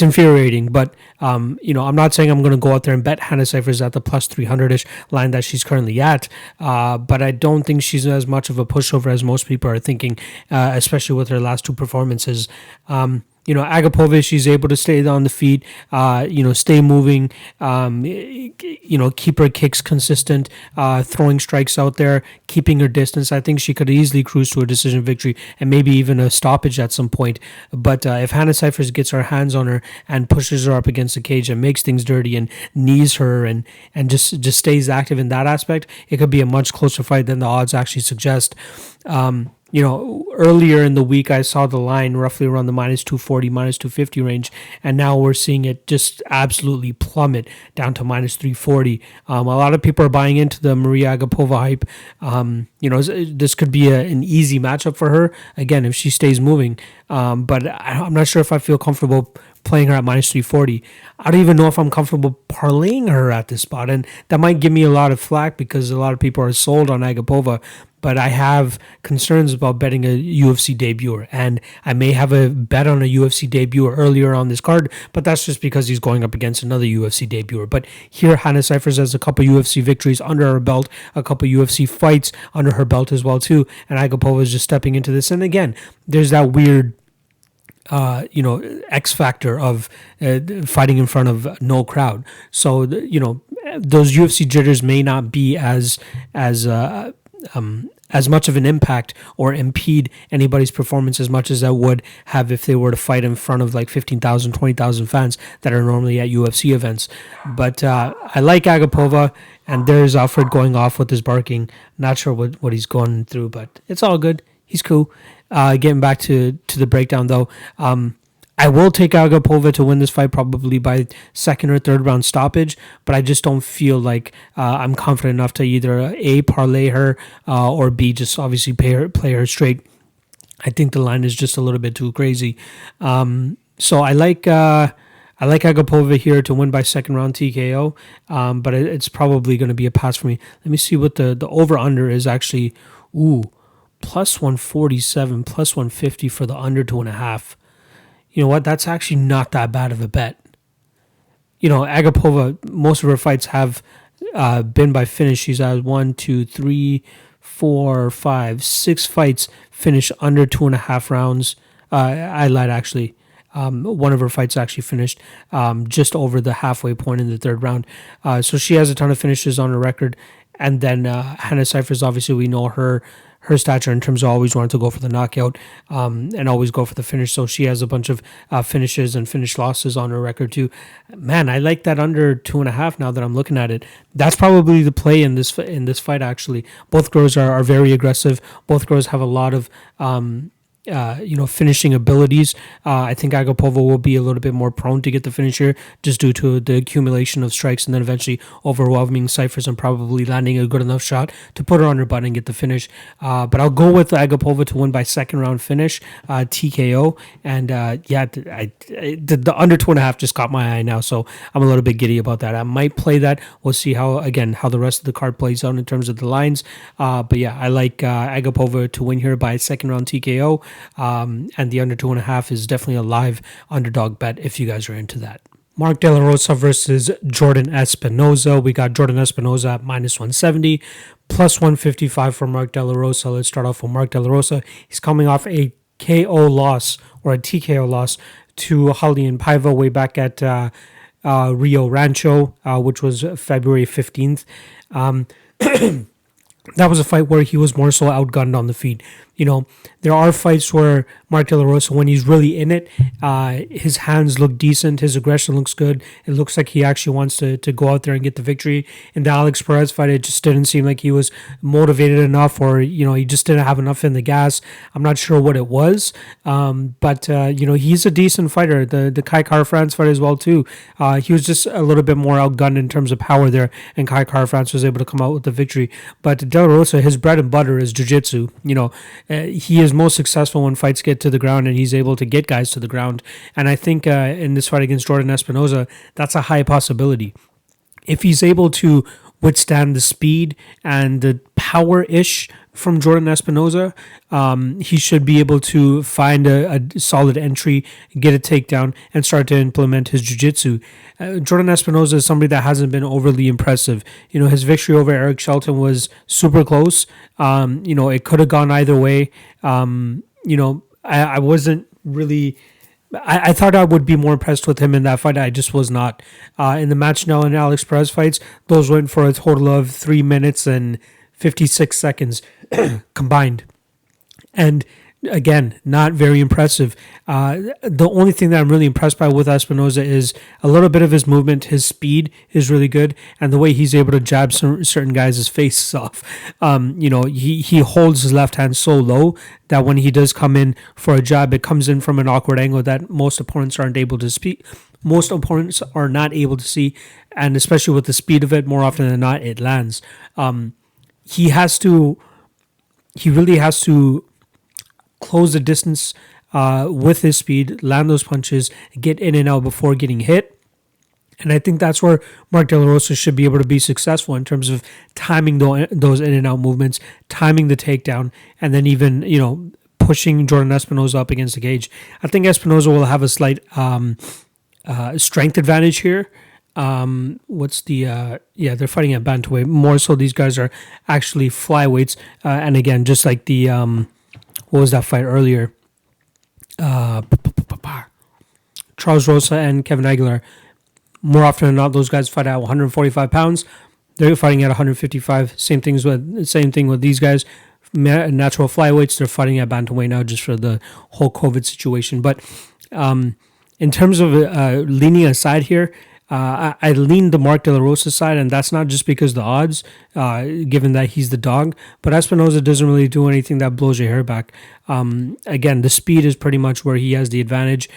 infuriating. But I'm not saying I'm going to go out there and bet Hannah Cifers at the plus 300-ish line that she's currently at, but I don't think she's as much of a pushover as most people are thinking, especially with her last two performances. Agapova, she's able to stay on the feet, stay moving, keep her kicks consistent, throwing strikes out there, keeping her distance. I think she could easily cruise to a decision victory and maybe even a stoppage at some point. But if Hannah Cifers gets her hands on her and pushes her up against the cage and makes things dirty and knees her and just stays active in that aspect, it could be a much closer fight than the odds actually suggest. Earlier in the week, I saw the line roughly around the minus 240, minus 250 range, and now we're seeing it just absolutely plummet down to minus 340. A lot of people are buying into the Mariya Agapova hype. This could be an easy matchup for her, again, if she stays moving. But I'm not sure if I feel comfortable playing her at minus 340. I don't even know if I'm comfortable parlaying her at this spot, and that might give me a lot of flack because a lot of people are sold on Agapova. But I have concerns about betting a UFC debuter, and I may have a bet on a UFC debuter earlier on this card, but that's just because he's going up against another UFC debuter. But here, Hannah Cifers has a couple UFC victories under her belt, a couple UFC fights under her belt as well too, and Agapova is just stepping into this. And again, there's that weird X factor of fighting in front of no crowd. So those UFC jitters may not be as much of an impact or impede anybody's performance as much as that would have if they were to fight in front of like 15,000, 20,000 fans that are normally at UFC events. But I like Agapova, and there's Alfred going off with his barking. Not sure what he's going through, but it's all good. He's cool. Getting back to the breakdown, though, I will take Agapova to win this fight probably by second or third round stoppage, but I just don't feel like I'm confident enough to either A, parlay her, or B, just obviously play her straight. I think the line is just a little bit too crazy. So I like Agapova here to win by second round TKO, but it's probably going to be a pass for me. Let me see what the over-under is actually. Plus 147, plus 150 for the under 2.5. You know what? That's actually not that bad of a bet. Agapova, most of her fights have been by finish. She's had 1, 2, 3, 4, 5, 6 fights finish under 2.5 rounds. I lied, actually. One of her fights actually finished just over the halfway point in the third round. So she has a ton of finishes on her record. And then Hannah Cifers, obviously, we know her stature in terms of always wanting to go for the knockout and always go for the finish. So she has a bunch of finishes and finish losses on her record too. Man, I like that under 2.5 now that I'm looking at it. That's probably the play in this fight, actually. Both girls are very aggressive. Both girls have a lot of finishing abilities. I think Agapova will be a little bit more prone to get the finish here just due to the accumulation of strikes and then eventually overwhelming Cifers and probably landing a good enough shot to put her on her butt and get the finish. But I'll go with Agapova to win by second round finish, TKO. And the under 2.5 just caught my eye now, so I'm a little bit giddy about that. I might play that. We'll see how the rest of the card plays out in terms of the lines. But yeah, I like Agapova to win here by second round TKO. And the under 2.5 is definitely a live underdog bet if you guys are into that. Mark De La Rosa versus Jourdain Espinosa. We got Jourdain Espinosa at minus 170, plus 155 for Mark De La Rosa. Let's start off with Mark De La Rosa. He's coming off a KO loss or a TKO loss to Julian Paiva way back at Rio Rancho, which was February 15th. That was a fight where he was more so outgunned on the feet. There are fights where Mark De La Rosa, when he's really in it, his hands look decent, his aggression looks good. It looks like he actually wants to go out there and get the victory. In the Alex Perez fight, it just didn't seem like he was motivated enough, or he just didn't have enough in the gas. I'm not sure what it was, but he's a decent fighter. The Kai Kara-France fight as well too. He was just a little bit more outgunned in terms of power there, and Kai Kara-France was able to come out with the victory. But De La Rosa, his bread and butter is jiu-jitsu. He is most successful when fights get to the ground and he's able to get guys to the ground. And I think in this fight against Jourdain Espinosa, that's a high possibility. If he's able to withstand the speed and the power-ish from Jourdain Espinosa, he should be able to find a solid entry, get a takedown, and start to implement his jiu-jitsu. Jourdain Espinosa is somebody that hasn't been overly impressive. His victory over Eric Shelton was super close. It could have gone either way. I wasn't really... I thought I would be more impressed with him in that fight. I just was not. In the Machinell and Alex Perez fights, those went for a total of 3 minutes and 56 seconds combined. And again, not very impressive. The only thing that I'm really impressed by with Espinosa is a little bit of his movement. His speed is really good, and the way he's able to jab certain guys' faces off. He holds his left hand so low that when he does come in for a jab, it comes in from an awkward angle that most opponents aren't able to speak. Most opponents are not able to see, and especially with the speed of it, more often than not, it lands. He really has to close the distance with his speed, land those punches, get in and out before getting hit. And I think that's where Mark De La Rosa should be able to be successful in terms of timing those in and out movements, timing the takedown, and then even, pushing Jourdain Espinosa up against the cage. I think Espinosa will have a slight strength advantage here. They're fighting at bantamweight. More so, these guys are actually flyweights. And again, just like the, what was that fight earlier? Charles Rosa and Kevin Aguilar. More often than not, those guys fight at 145 pounds. They're fighting at 155. Same thing with these guys. Natural flyweights. They're fighting at bantamweight now, just for the whole COVID situation. But in terms of leaning aside here, I lean the Mark De La Rosa side, and that's not just because the odds, given that he's the dog, but Espinosa doesn't really do anything that blows your hair back. Again, the speed is pretty much where he has the advantage.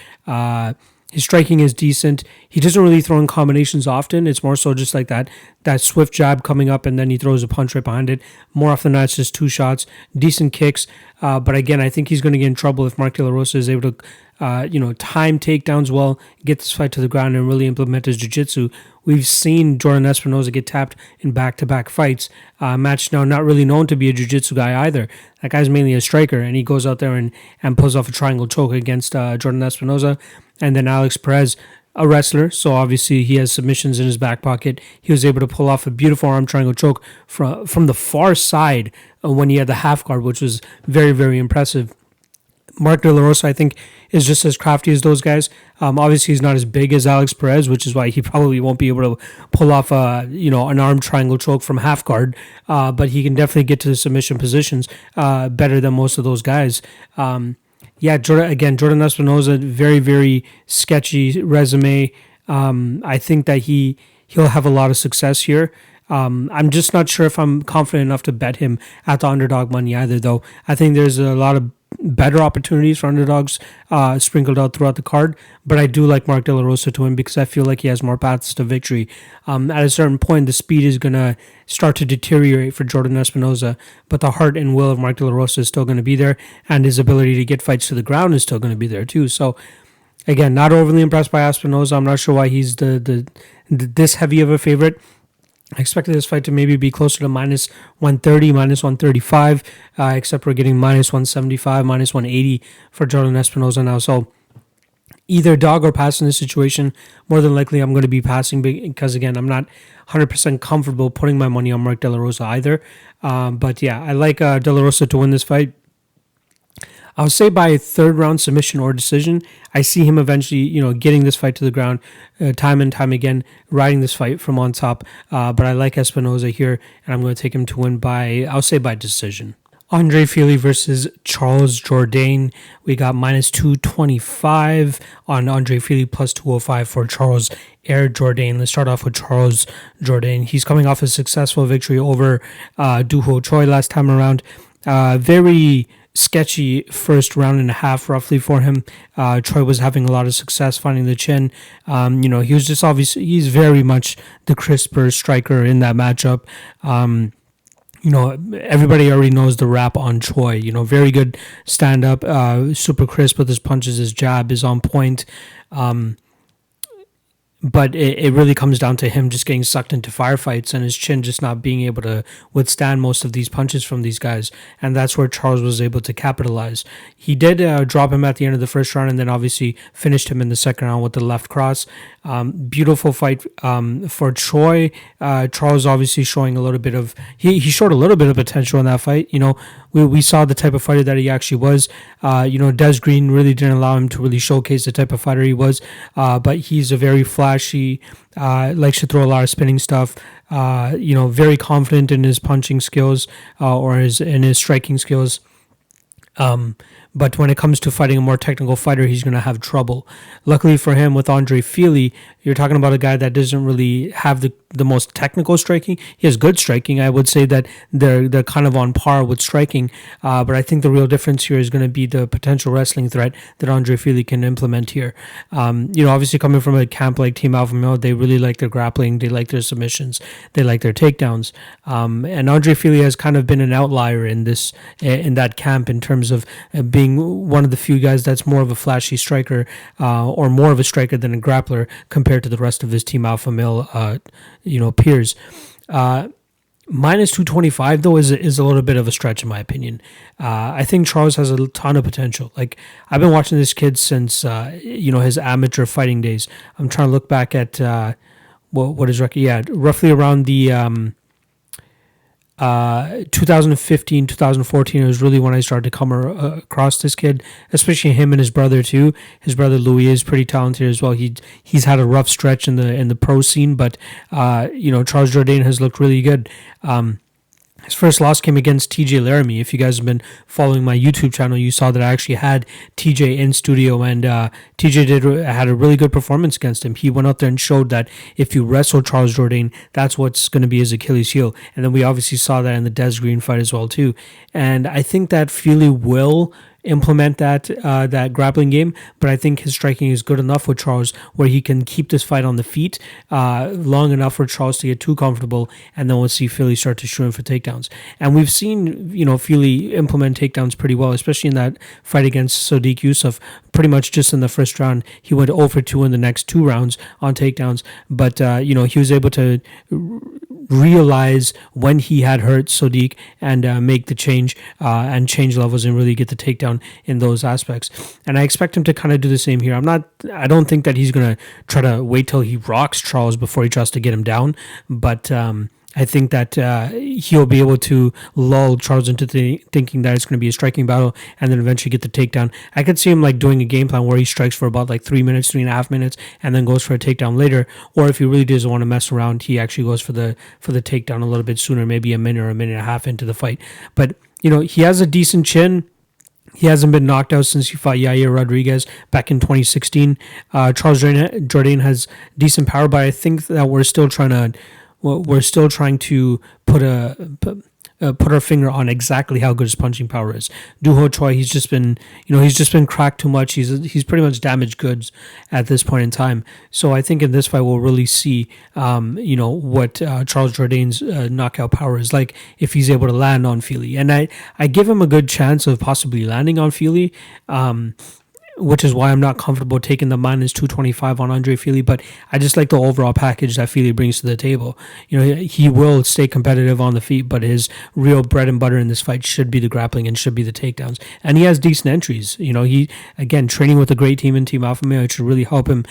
His striking is decent. He doesn't really throw in combinations often. It's more so just like that swift jab coming up, and then he throws a punch right behind it. More often than not, it's just two shots, decent kicks. But again, I think he's going to get in trouble if Mark De La Rosa is able to time takedowns well, get this fight to the ground, and really implement his jiu-jitsu. We've seen Jourdain Espinosa get tapped in back-to-back fights. Match now not really known to be a jiu-jitsu guy either. That guy's mainly a striker, and he goes out there and pulls off a triangle choke against Jourdain Espinosa. And then Alex Perez, a wrestler, so obviously he has submissions in his back pocket. He was able to pull off a beautiful arm triangle choke from the far side when he had the half guard, which was very, very impressive. Mark De La Rosa, I think, is just as crafty as those guys. Obviously, he's not as big as Alex Perez, which is why he probably won't be able to pull off an arm triangle choke from half guard. But he can definitely get to the submission positions better than most of those guys. Jourdain Espinosa, very, very sketchy resume. I think that he'll have a lot of success here. I'm just not sure if I'm confident enough to bet him at the underdog money either, though. I think there's a lot of better opportunities for underdogs sprinkled out throughout the card, but I do like Mark De La Rosa to win because I feel like he has more paths to victory. At a certain point, the speed is going to start to deteriorate for Jourdain Espinosa, but the heart and will of Mark De La Rosa is still going to be there, and his ability to get fights to the ground is still going to be there too. So, again, not overly impressed by Espinosa. I'm not sure why he's this heavy of a favorite. I expected this fight to maybe be closer to minus 130, minus 135, except we're getting minus 175, minus 180 for Jourdain Espinosa now. So either dog or pass in this situation. More than likely, I'm going to be passing because, again, I'm not 100% comfortable putting my money on Mark De La Rosa either. But yeah, I like De La Rosa to win this fight. I would say by third round submission or decision. I see him eventually, getting this fight to the ground time and time again, riding this fight from on top. But I like Espinosa here, and I'm going to take him to win by decision. Andre Fili versus Charles Jourdain. We got minus 225 on Andre Fili, plus 205 for Charles Jourdain. Let's start off with Charles Jourdain. He's coming off a successful victory over Doo Ho Choi last time around. Very sketchy first round and a half roughly for him. Choi was having a lot of success finding the chin. He was just obviously, he's very much the crisper striker in that matchup. Everybody already knows the rap on Choi. Very good stand up, super crisp with his punches. His jab is on point. But it really comes down to him just getting sucked into firefights and his chin just not being able to withstand most of these punches from these guys. And that's where Charles was able to capitalize. He did drop him at the end of the first round and then obviously finished him in the second round with the left cross. Beautiful fight for Choi. Charles obviously showing a little bit of... He showed a little bit of potential in that fight. We saw the type of fighter that he actually was. Des Green really didn't allow him to really showcase the type of fighter he was. But he's a very flashy, likes to throw a lot of spinning stuff. Very confident in his punching skills or in his striking skills. But when it comes to fighting a more technical fighter, he's going to have trouble. Luckily for him, with Andre Fili, you're talking about a guy that doesn't really have the most technical striking. He has good striking. I would say that they're kind of on par with striking. But I think the real difference here is going to be the potential wrestling threat that Andre Fili can implement here. Obviously coming from a camp like Team Alpha Male, they really like their grappling. They like their submissions. They like their takedowns. And Andre Fili has kind of been an outlier in that camp in terms of being one of the few guys that's more of a flashy striker or more of a striker than a grappler compared to the rest of his Team Alpha Male peers. Minus 225 though is a little bit of a stretch in my opinion. I think Charles has a ton of potential. Like, I've been watching this kid since his amateur fighting days. I'm trying to look back at what his record. Yeah, roughly around the 2015, 2014, it was really when I started to come across this kid, especially him and his brother too. His brother Louis is pretty talented as well. He's had a rough stretch in the pro scene, but Charles Jourdain has looked really good. His first loss came against TJ Laramie. If you guys have been following my YouTube channel, you saw that I actually had TJ in studio, and TJ had a really good performance against him. He went out there and showed that if you wrestle Charles Jourdain, that's what's going to be his Achilles heel. And then we obviously saw that in the Des Green fight as well too. And I think that Fili will implement that grappling game, but I think his striking is good enough with Charles where he can keep this fight on the feet long enough for Charles to get too comfortable, and then we'll see Fili start to shoot him for takedowns. And we've seen Fili implement takedowns pretty well, especially in that fight against Sodiq Yusuff. Pretty much just in the first round, he went 0 for 2 in the next 2 rounds on takedowns, but he was able to realize when he had hurt Sodiq and make the change and change levels and really get the takedown in those aspects. And I expect him to kind of do the same here. I don't think that he's going to try to wait till he rocks Charles before he tries to get him down, but I think that he'll be able to lull Charles into thinking that it's going to be a striking battle and then eventually get the takedown. I could see him like doing a game plan where he strikes for about like 3.5 minutes, and then goes for a takedown later. Or if he really doesn't want to mess around, he actually goes for the takedown a little bit sooner, maybe a minute or a minute and a half into the fight. But he has a decent chin. He hasn't been knocked out since he fought Yair Rodriguez back in 2016. Charles Jourdain has decent power, but I think that we're still trying to put put our finger on exactly how good his punching power is. Doo Ho Choi, he's just been cracked too much. He's pretty much damaged goods at this point in time. So I think in this fight we'll really see what Charles Jourdain's knockout power is like if he's able to land on Fili. And I give him a good chance of possibly landing on Fili. Which is why I'm not comfortable taking the minus 225 on Andre Fili, but I just like the overall package that Fili brings to the table. He will stay competitive on the feet, but his real bread and butter in this fight should be the grappling and should be the takedowns. And he has decent entries. He, again, training with a great team in Team Alpha Male, it should really help him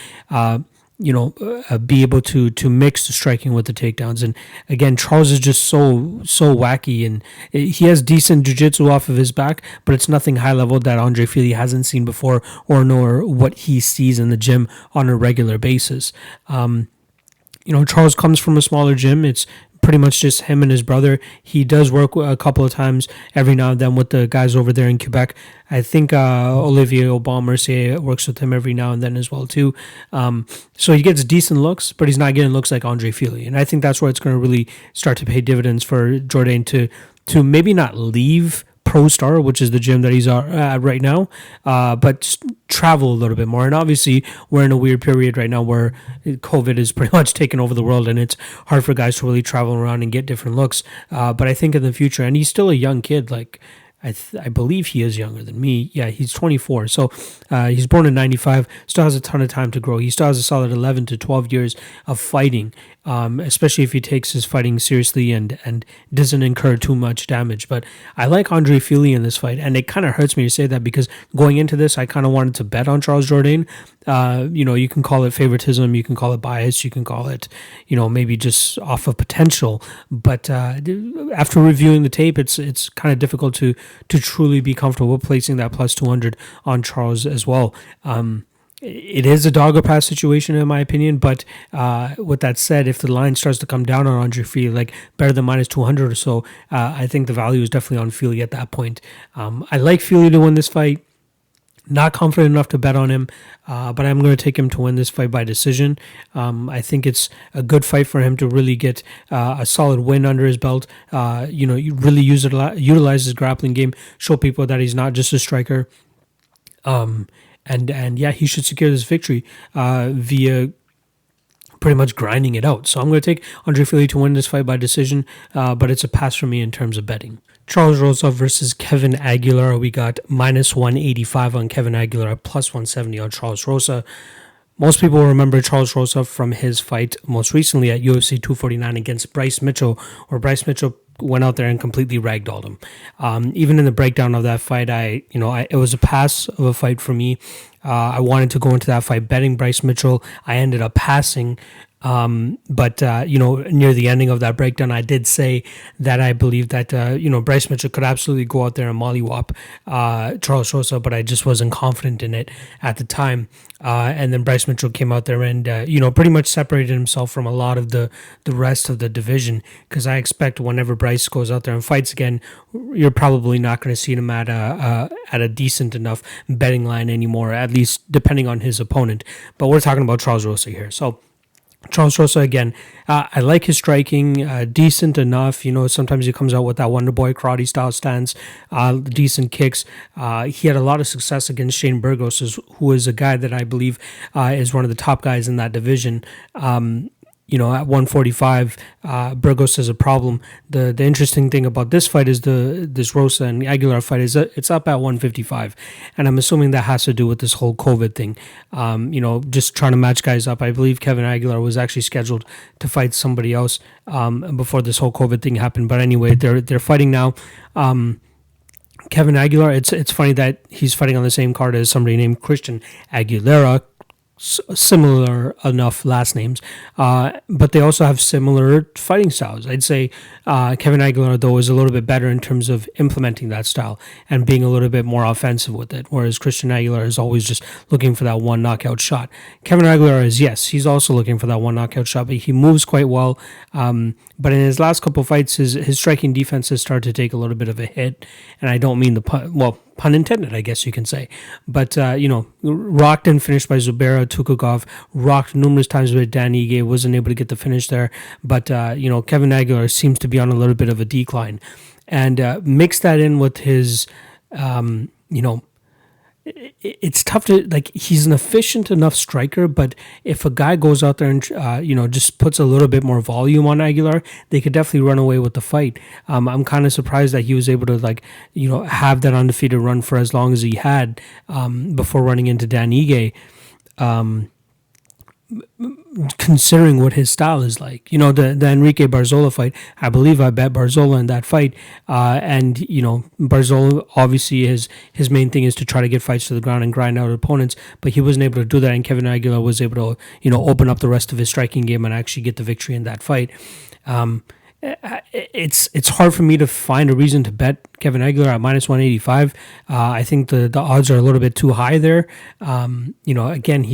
be able to mix the striking with the takedowns. And again, Charles is just so wacky, and he has decent jiu-jitsu off of his back, but it's nothing high level that Andre Fili hasn't seen before or nor what he sees in the gym on a regular basis. Charles comes from a smaller gym. It's pretty much just him and his brother. He does work a couple of times every now and then with the guys over there in Quebec. I think Olivier Aubin-Mercier works with him every now and then as well too. So he gets decent looks, but he's not getting looks like Andre Fili. And I think that's where it's going to really start to pay dividends for Jourdain to maybe not leave Pro Star, which is the gym that he's at right now, but travel a little bit more. And obviously, we're in a weird period right now where COVID is pretty much taking over the world, and it's hard for guys to really travel around and get different looks. But I think in the future, and he's still a young kid, like I believe he is younger than me. Yeah, he's 24. So he's born in 95, still has a ton of time to grow. He still has a solid 11 to 12 years of fighting, especially if he takes his fighting seriously and doesn't incur too much damage. But I like Andre Fili in this fight, and it kind of hurts me to say that because going into this, I kind of wanted to bet on Charles Jourdain. You can call it favoritism, you can call it bias, you can call it, maybe just off of potential. But after reviewing the tape, it's kind of difficult to truly be comfortable placing that plus 200 on Charles as well. It is a dog or pass situation in my opinion, but with that said, if the line starts to come down on Andre Fili, like better than minus 200 or so, I think the value is definitely on Fili at that point. I like Fili to win this fight. Not confident enough to bet on him, but I'm going to take him to win this fight by decision. I think it's a good fight for him to really get a solid win under his belt. You really utilize his grappling game, show people that he's not just a striker. And he should secure this victory via pretty much grinding it out. So I'm going to take Andre Fili to win this fight by decision, but it's a pass for me in terms of betting. Charles Rosa versus Kevin Aguilar. We got minus 185 on Kevin Aguilar, plus 170 on Charles Rosa. Most people remember Charles Rosa from his fight most recently at UFC 249 against Bryce Mitchell, where Bryce Mitchell went out there and completely ragdolled him. Even in the breakdown of that fight, it was a pass of a fight for me. I wanted to go into that fight betting Bryce Mitchell. I ended up passing. But near the ending of that breakdown, I did say that I believe that, Bryce Mitchell could absolutely go out there and mollywop Charles Rosa, but I just wasn't confident in it at the time. And then Bryce Mitchell came out there and, pretty much separated himself from a lot of the rest of the division, because I expect whenever Bryce goes out there and fights again, you're probably not going to see him at a decent enough betting line anymore, at least depending on his opponent. But we're talking about Charles Rosa here. So Charles Rosa, again, I like his striking, decent enough. Sometimes he comes out with that Wonder Boy karate style stance, decent kicks. He had a lot of success against Shane Burgos, who is a guy that I believe is one of the top guys in that division. At 145, Burgos has a problem. The interesting thing about this fight is this Rosa and Aguilar fight is it's up at 155, and I'm assuming that has to do with this whole COVID thing. Just trying to match guys up. I believe Kevin Aguilar was actually scheduled to fight somebody else before this whole COVID thing happened. But anyway, they're fighting now. Kevin Aguilar. It's funny that he's fighting on the same card as somebody named Christian Aguilera. Similar enough last names, but they also have similar fighting styles. I'd say Kevin Aguilar, though, is a little bit better in terms of implementing that style and being a little bit more offensive with it, whereas Christian Aguilar is always just looking for that one knockout shot. Kevin Aguilar is, yes, he's also looking for that one knockout shot, but he moves quite well. But in his last couple of fights, his striking defense has started to take a little bit of a hit, and I don't mean pun intended, I guess you can say. But, rocked and finished by Zubaira Tukhugov, rocked numerous times with Dan Ige, wasn't able to get the finish there. But, Kevin Aguilar seems to be on a little bit of a decline. And mix that in with his, it's tough to, he's an efficient enough striker, but if a guy goes out there and just puts a little bit more volume on Aguilar, they could definitely run away with the fight. I'm kind of surprised that he was able to have that undefeated run for as long as he had before running into Dan Ige. Considering what his style is like. The Enrique Barzola fight, I believe I bet Barzola in that fight. And Barzola, obviously, his main thing is to try to get fights to the ground and grind out opponents, but he wasn't able to do that, and Kevin Aguilar was able to, open up the rest of his striking game and actually get the victory in that fight. It's hard for me to find a reason to bet Kevin Aguilar at minus 185. I think the odds are a little bit too high there. Again,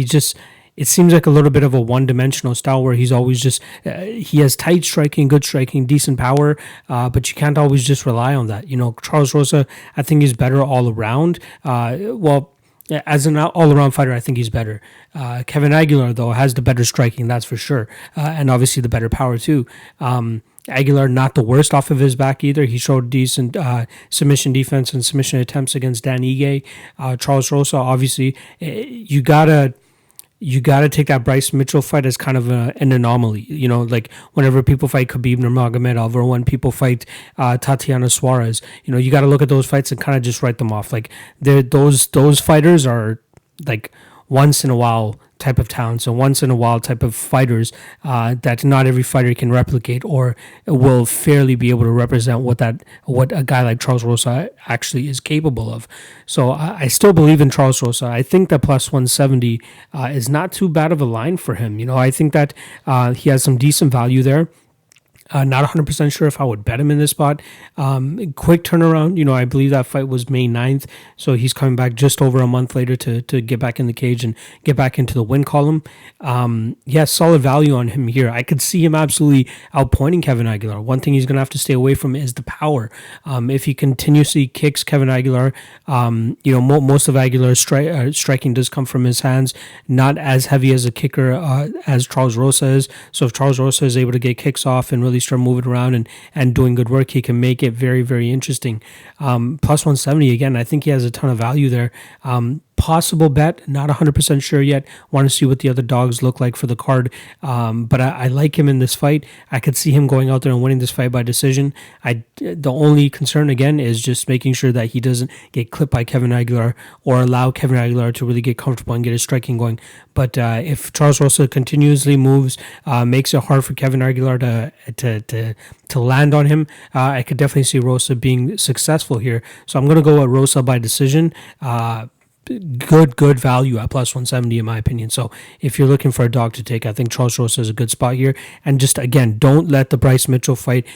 it seems like a little bit of a one-dimensional style where he's always just, he has tight striking, good striking, decent power, but you can't always just rely on that. Charles Rosa, I think he's better all around. As an all-around fighter, I think he's better. Kevin Aguilar, though, has the better striking, that's for sure, and obviously the better power, too. Aguilar, not the worst off of his back either. He showed decent submission defense and submission attempts against Dan Ige. Charles Rosa, obviously, you gotta take that Bryce Mitchell fight as kind of an anomaly. Whenever people fight Khabib Nurmagomedov or when people fight Tatiana Suarez, you got to look at those fights and kind of just write them off. Those fighters are once in a while type of talents and once in a while type of fighters that not every fighter can replicate or will fairly be able to represent what a guy like Charles Rosa actually is capable of. So I still believe in Charles Rosa. I think that plus 170 is not too bad of a line for him. I think that he has some decent value there. Not 100% sure if I would bet him in this spot. Quick turnaround. I believe that fight was May 9th. So he's coming back just over a month later to get back in the cage and get back into the win column. He has solid value on him here. I could see him absolutely outpointing Kevin Aguilar. One thing he's going to have to stay away from is the power. If he continuously kicks Kevin Aguilar, most of Aguilar's striking does come from his hands, not as heavy as a kicker as Charles Rosa is. So if Charles Rosa is able to get kicks off and really start moving around and doing good work, he can make it very, very interesting. Plus 170, again, I think he has a ton of value there. Possible bet, not 100% sure yet. Want to see what the other dogs look like for the card. But I like him in this fight. I could see him going out there and winning this fight by decision. The only concern, again, is just making sure that he doesn't get clipped by Kevin Aguilar or allow Kevin Aguilar to really get comfortable and get his striking going. But if Charles Rosa continuously moves, makes it hard for Kevin Aguilar to land on him, I could definitely see Rosa being successful here. So I'm going to go with Rosa by decision. Good value at plus 170 in my opinion. So if you're looking for a dog to take, I think Charles Rosa is a good spot here. And just again, don't let the Bryce Mitchell fight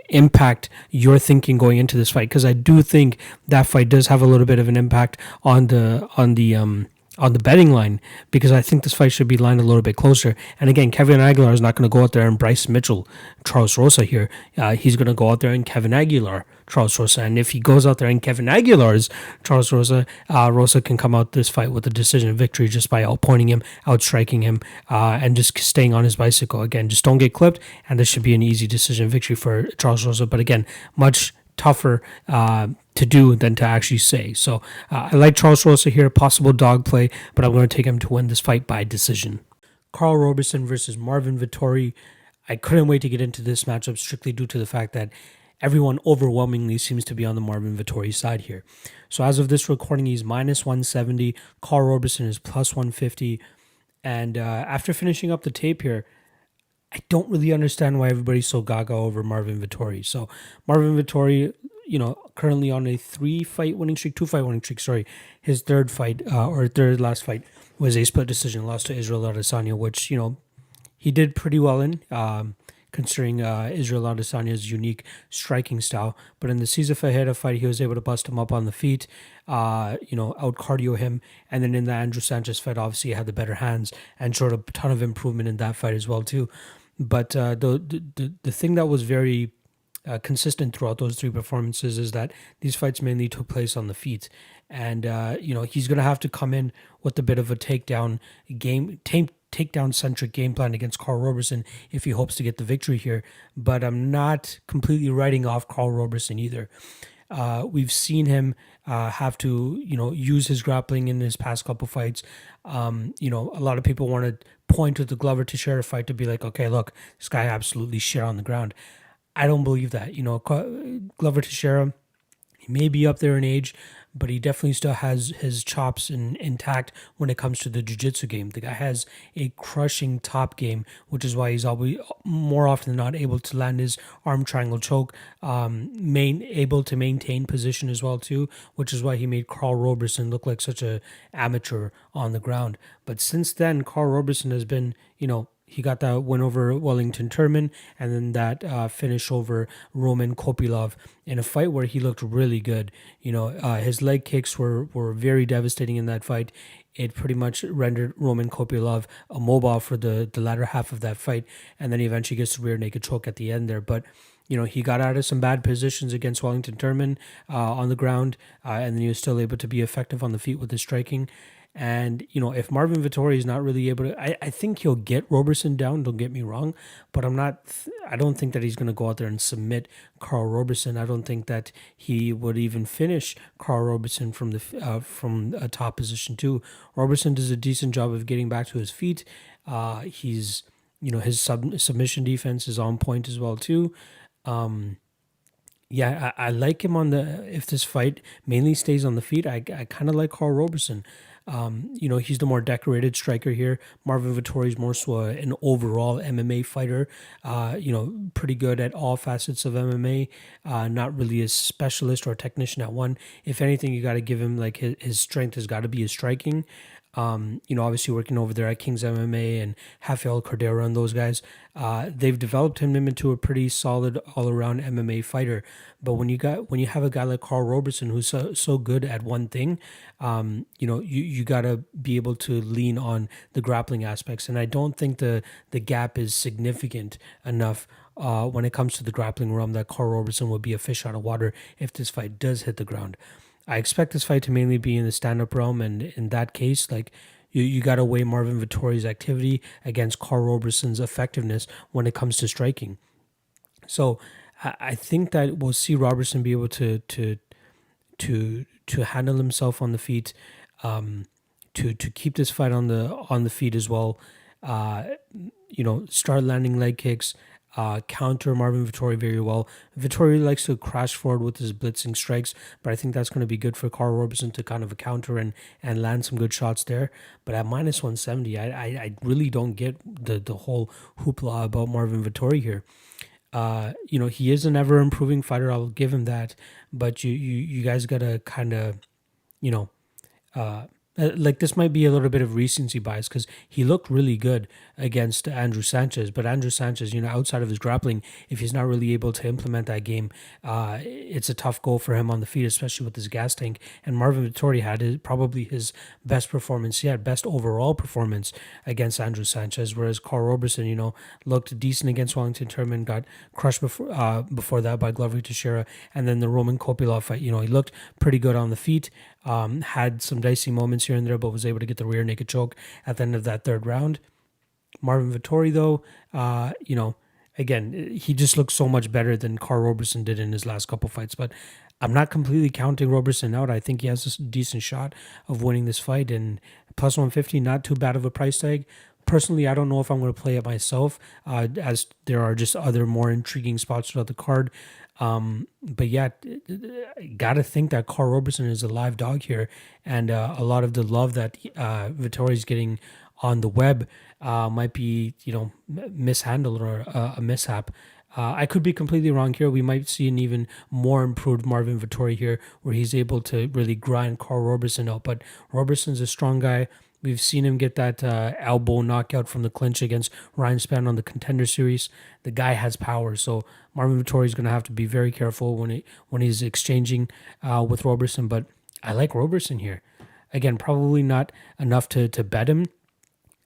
impact your thinking going into this fight, because I do think that fight does have a little bit of an impact on the betting line, because I think this fight should be lined a little bit closer. And again, Kevin Aguilar is not going to go out there and Bryce Mitchell Charles Rosa here. He's going to go out there and Kevin Aguilar Charles Rosa. And if he goes out there and Kevin Aguilar's Charles Rosa, Rosa can come out this fight with a decision victory just by outpointing him, outstriking him, and just staying on his bicycle. Again, just don't get clipped, and this should be an easy decision victory for Charles Rosa. But again, much tougher to do than to actually say. So I like Charles Rosa here, possible dog play, but I'm going to take him to win this fight by decision. Karl Roberson versus Marvin Vettori. I couldn't wait to get into this matchup strictly due to the fact that everyone overwhelmingly seems to be on the Marvin Vettori side here. So as of this recording, he's minus 170. Karl Roberson is plus 150. And after finishing up the tape here, I don't really understand why everybody's so gaga over Marvin Vettori. So Marvin Vettori, currently on a 2-fight winning streak. His third fight, or third last fight, was a split decision loss to Israel Adesanya, which, he did pretty well in, considering Israel Adesanya's unique striking style. But in the Cesar Ferreira fight, he was able to bust him up on the feet, out cardio him. And then in the Andrew Sanchez fight, obviously he had the better hands and showed a ton of improvement in that fight as well too. But the thing that was very consistent throughout those three performances is that these fights mainly took place on the feet. And, he's going to have to come in with a bit of a takedown centric game plan against Karl Roberson if he hopes to get the victory here. But I'm not completely writing off Karl Roberson either. We've seen him have to, use his grappling in his past couple fights. A lot of people want to point to the Glover Teixeira fight to be like, okay, look, this guy absolutely shit on the ground. I don't believe that. Glover Teixeira, he may be up there in age, but he definitely still has his chops intact when it comes to the jiu-jitsu game. The guy has a crushing top game, which is why he's always more often than not able to land his arm triangle choke, able to maintain position as well too, which is why he made Karl Roberson look like such a amateur on the ground. But since then, Karl Roberson has been, he got that win over Wellington Turman and then that finish over Roman Kopylov in a fight where he looked really good. His leg kicks were very devastating in that fight. It pretty much rendered Roman Kopylov immobile for the latter half of that fight, and then he eventually gets the rear naked choke at the end there. But he got out of some bad positions against Wellington Turman on the ground, and then he was still able to be effective on the feet with his striking. And, if Marvin Vettori is not really able to, I think he'll get Roberson down, don't get me wrong, but I don't think that he's going to go out there and submit Karl Roberson. I don't think that he would even finish Karl Roberson from a top position too. Roberson does a decent job of getting back to his feet. His submission defense is on point as well too. I like him if this fight mainly stays on the feet, I kind of like Karl Roberson. He's the more decorated striker here. Marvin Vettori is more so an overall MMA fighter, pretty good at all facets of MMA, not really a specialist or a technician at one. If anything, you got to give him like his strength has got to be his striking. Obviously working over there at King's MMA and Rafael Cordero and those guys, they've developed him into a pretty solid all-around MMA fighter. But when you have a guy like Karl Roberson who's so good at one thing, you gotta be able to lean on the grappling aspects. And I don't think the gap is significant enough when it comes to the grappling realm that Karl Roberson would be a fish out of water if this fight does hit the ground. I expect this fight to mainly be in the stand-up realm, and in that case, like you got to weigh Marvin Vettori's activity against Karl Roberson's effectiveness when it comes to striking. So I think that we'll see Roberson be able to handle himself on the feet, to keep this fight on the feet as well. Start landing leg kicks. Counter Marvin Vettori very well. Vettori likes to crash forward with his blitzing strikes, but I think that's going to be good for Karl Roberson to kind of counter and land some good shots there. But at minus 170, I really don't get the whole hoopla about Marvin Vettori here. He is an ever improving fighter. I'll give him that, but you guys gotta kind of, like this might be a little bit of recency bias because he looked really good against Andrew Sanchez, but Andrew Sanchez, outside of his grappling, if he's not really able to implement that game, it's a tough goal for him on the feet, especially with his gas tank. And Marvin Vettori had probably his best performance yet, best overall performance against Andrew Sanchez, whereas Karl Roberson, looked decent against Wellington Turman, got crushed before that by Glover Teixeira, and then the Roman Kopylov fight, he looked pretty good on the feet. Had some dicey moments here and there, but was able to get the rear naked choke at the end of that third round. Marvin Vettori, though, again, he just looks so much better than Karl Roberson did in his last couple fights. But I'm not completely counting Roberson out. I think he has a decent shot of winning this fight, and plus 150, not too bad of a price tag. Personally, I don't know if I'm going to play it myself, as there are just other more intriguing spots throughout the card. But yeah, got to think that Karl Roberson is a live dog here, and a lot of the love that Vettori's getting on the web might be, mishandled or a mishap. I could be completely wrong here. We might see an even more improved Marvin Vettori here, where he's able to really grind Karl Roberson out. But Roberson's a strong guy. We've seen him get that elbow knockout from the clinch against Ryan Spann on the Contender Series. The guy has power, so Marvin Vettori is going to have to be very careful when he's exchanging with Roberson. But I like Roberson here. Again, probably not enough to bet him,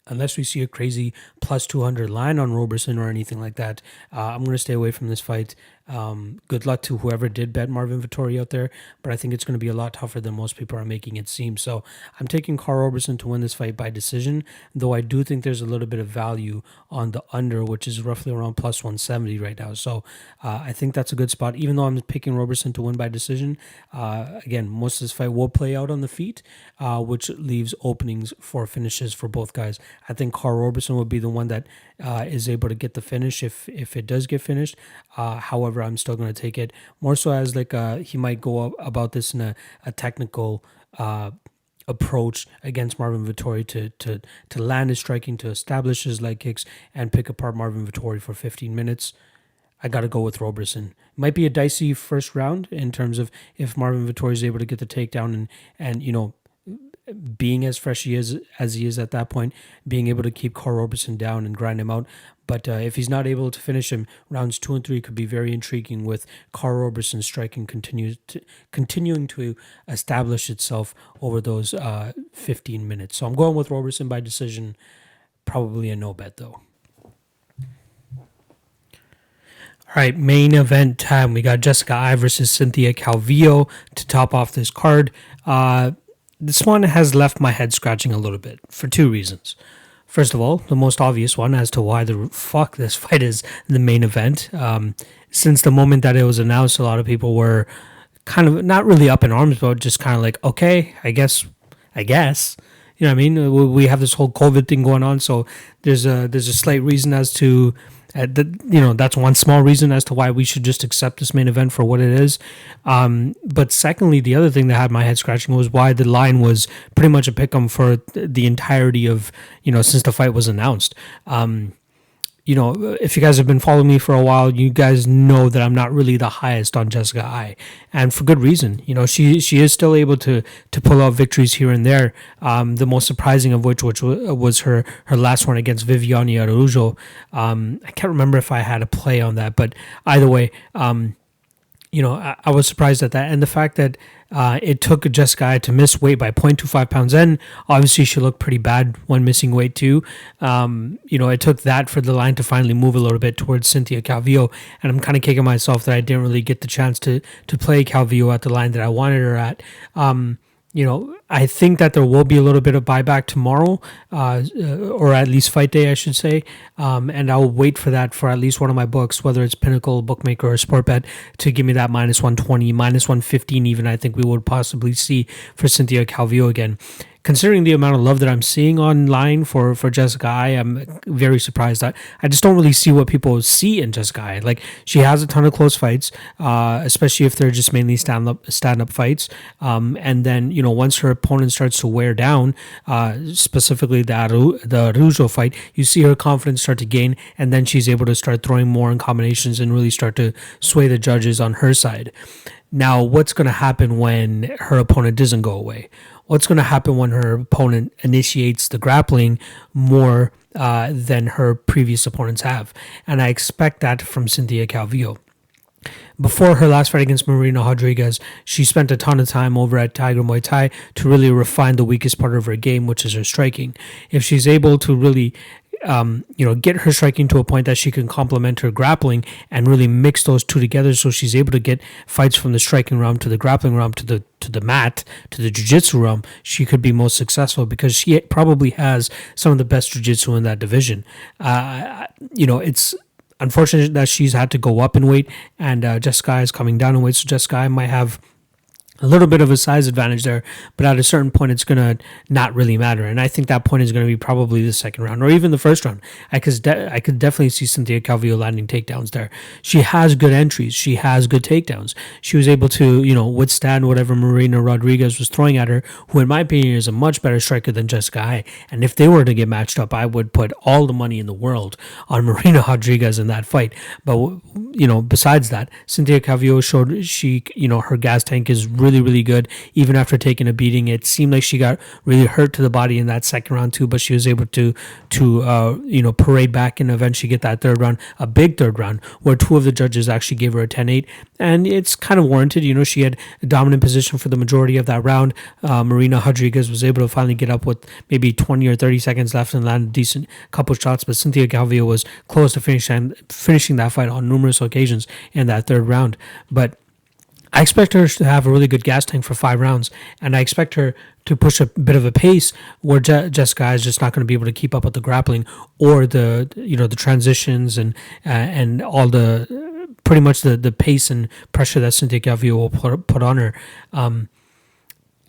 unless we see a crazy plus 200 line on Roberson or anything like that. I'm going to stay away from this fight. Good luck to whoever did bet Marvin Vettori out there, but I think it's going to be a lot tougher than most people are making it seem. So I'm taking Karl Roberson to win this fight by decision, though I do think there's a little bit of value on the under, which is roughly around plus 170 right now. So I think that's a good spot. Even though I'm picking Roberson to win by decision, again, most of this fight will play out on the feet, which leaves openings for finishes for both guys. I think Karl Roberson would be the one that is able to get the finish if it does get finished. However, I'm still going to take it more so as like he might go about this in a technical approach against Marvin Vettori to land his striking, to establish his leg kicks, and pick apart Marvin Vettori for 15 minutes. I got to go with Roberson. Might be a dicey first round in terms of if Marvin Vettori is able to get the takedown and you know, being as fresh as he is at that point, being able to keep Karl Roberson down and grind him out. But if he's not able to finish him, rounds 2 and 3 could be very intriguing with Karl Roberson's striking continuing to establish itself over those 15 minutes. So I'm going with Roberson by decision, probably a no bet though. All right, main event time. We got Jessica Eye versus Cynthia Calvillo to top off this card. This one has left my head scratching a little bit for two reasons. First of all, the most obvious one as to why the fuck this fight is the main event. Since the moment that it was announced, a lot of people were kind of not really up in arms, but just kind of like, okay, I guess. You know what I mean? We have this whole COVID thing going on, so there's a slight reason as to that's one small reason as to why we should just accept this main event for what it is. But secondly, the other thing that had my head scratching was why the line was pretty much a pick'em for the entirety of, since the fight was announced. If you guys have been following me for a while, you guys know that I'm not really the highest on Jessica Eye, and for good reason. She is still able to pull out victories here and there. The most surprising of which was her last one against Viviane Araújo. I can't remember if I had a play on that, but either way, I was surprised at that. And the fact that it took Jessica Eye to miss weight by 0.25 pounds. And obviously she looked pretty bad when missing weight too. It took that for the line to finally move a little bit towards Cynthia Calvillo. And I'm kind of kicking myself that I didn't really get the chance to play Calvillo at the line that I wanted her at. I think that there will be a little bit of buyback tomorrow, or at least fight day, I should say. And I'll wait for that for at least one of my books, whether it's Pinnacle, Bookmaker, or Sportbet, to give me that minus 120, minus 115 even, I think we would possibly see for Cynthia Calvillo again. Considering the amount of love that I'm seeing online for Jessica Eye, I'm very surprised. I just don't really see what people see in Jessica Eye. Like, she has a ton of close fights, especially if they're just mainly stand-up fights. And then, once her opponent starts to wear down, specifically the Araújo fight, you see her confidence start to gain, and then she's able to start throwing more in combinations and really start to sway the judges on her side. Now, what's going to happen when her opponent doesn't go away? What's going to happen when her opponent initiates the grappling more than her previous opponents have? And I expect that from Cynthia Calvillo. Before her last fight against Marina Rodriguez, she spent a ton of time over at Tiger Muay Thai to really refine the weakest part of her game, which is her striking. If she's able to really get her striking to a point that she can complement her grappling and really mix those two together, so she's able to get fights from the striking realm to the grappling realm to the mat to the jiu-jitsu realm, she could be most successful because she probably has some of the best jiu-jitsu in that division. It's unfortunate that she's had to go up in weight, and Jessica is coming down in weight, so Jessica might have a little bit of a size advantage there, but at a certain point, it's going to not really matter. And I think that point is going to be probably the second round or even the first round. I could definitely see Cynthia Calvillo landing takedowns there. She has good entries. She has good takedowns. She was able to, withstand whatever Marina Rodriguez was throwing at her, who in my opinion is a much better striker than Jessica Eye. And if they were to get matched up, I would put all the money in the world on Marina Rodriguez in that fight. But, besides that, Cynthia Calvillo showed her gas tank is really, really good, even after taking a beating. It seemed like she got really hurt to the body in that second round too, but she was able to parade back and eventually get that third round, a big third round, where two of the judges actually gave her a 10-8, and it's kind of warranted. She had a dominant position for the majority of that round. Marina Rodriguez was able to finally get up with maybe 20 or 30 seconds left and land a decent couple shots, but Cynthia Calvillo was close to finishing that fight on numerous occasions in that third round. But I expect her to have a really good gas tank for 5 rounds, and I expect her to push a bit of a pace where Jessica is just not going to be able to keep up with the grappling or the transitions and all the pretty much the pace and pressure that Cynthia Calvillo will put on her.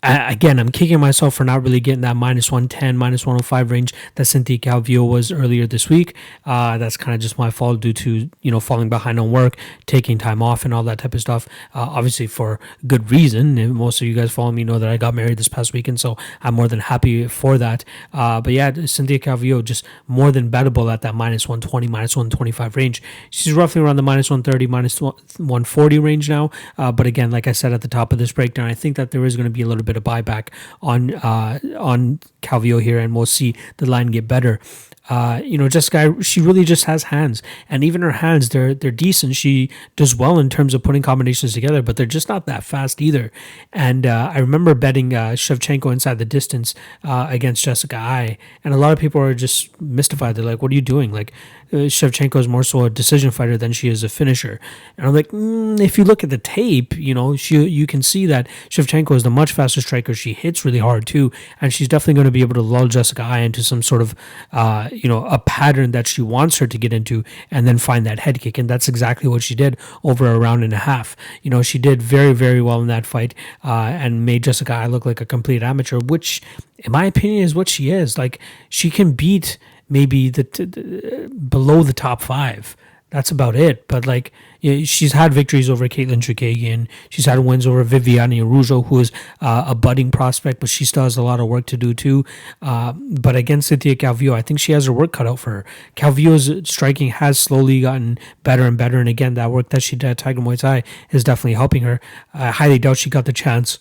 Again, I'm kicking myself for not really getting that -110, -105 range that Cynthia Calvillo was earlier this week. That's kind of just my fault due to, falling behind on work, taking time off and all that type of stuff. Obviously for good reason. And most of you guys follow me know that I got married this past weekend, so I'm more than happy for that. But yeah, Cynthia Calvillo just more than bettable at that -120, -125 range. She's roughly around the -130, -140 range now. But again, like I said at the top of this breakdown, I think that there is going to be a little bit of buyback on Calvillo here, and we'll see the line get better. Jessica, she really just has hands, and even her hands, they're decent. She does well in terms of putting combinations together, but they're just not that fast either. And I remember betting Shevchenko inside the distance against Jessica Ai, and a lot of people are just mystified. They're like, "What are you doing?" Like, Shevchenko is more so a decision fighter than she is a finisher. And I'm like, if you look at the tape, you can see that Shevchenko is the much faster striker. She hits really hard too, and she's definitely going to be able to lull Jessica Ai into some sort of a pattern that she wants her to get into, and then find that head kick. And that's exactly what she did over a round and a half. She did very, very well in that fight, and made Jessica Ai look like a complete amateur, which in my opinion is what she is. Like, she can beat maybe below the top 5. That's about it. But she's had victories over Caitlin Chukagian. She's had wins over Viviane Araujo, who is a budding prospect, but she still has a lot of work to do too. But against Cynthia Calvillo, I think she has her work cut out for her. Calvillo's striking has slowly gotten better and better, and again, that work that she did at Tiger Muay Thai is definitely helping her. I highly doubt she got the chance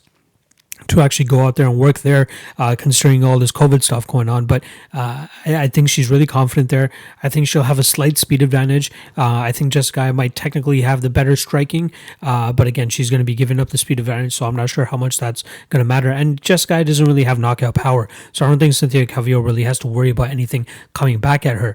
to actually go out there and work there, considering all this COVID stuff going on. But I think she's really confident there. I think she'll have a slight speed advantage. I think Jessica might technically have the better striking, but again, she's going to be giving up the speed advantage, so I'm not sure how much that's going to matter. And Jessica doesn't really have knockout power, so I don't think Cynthia Calvillo really has to worry about anything coming back at her.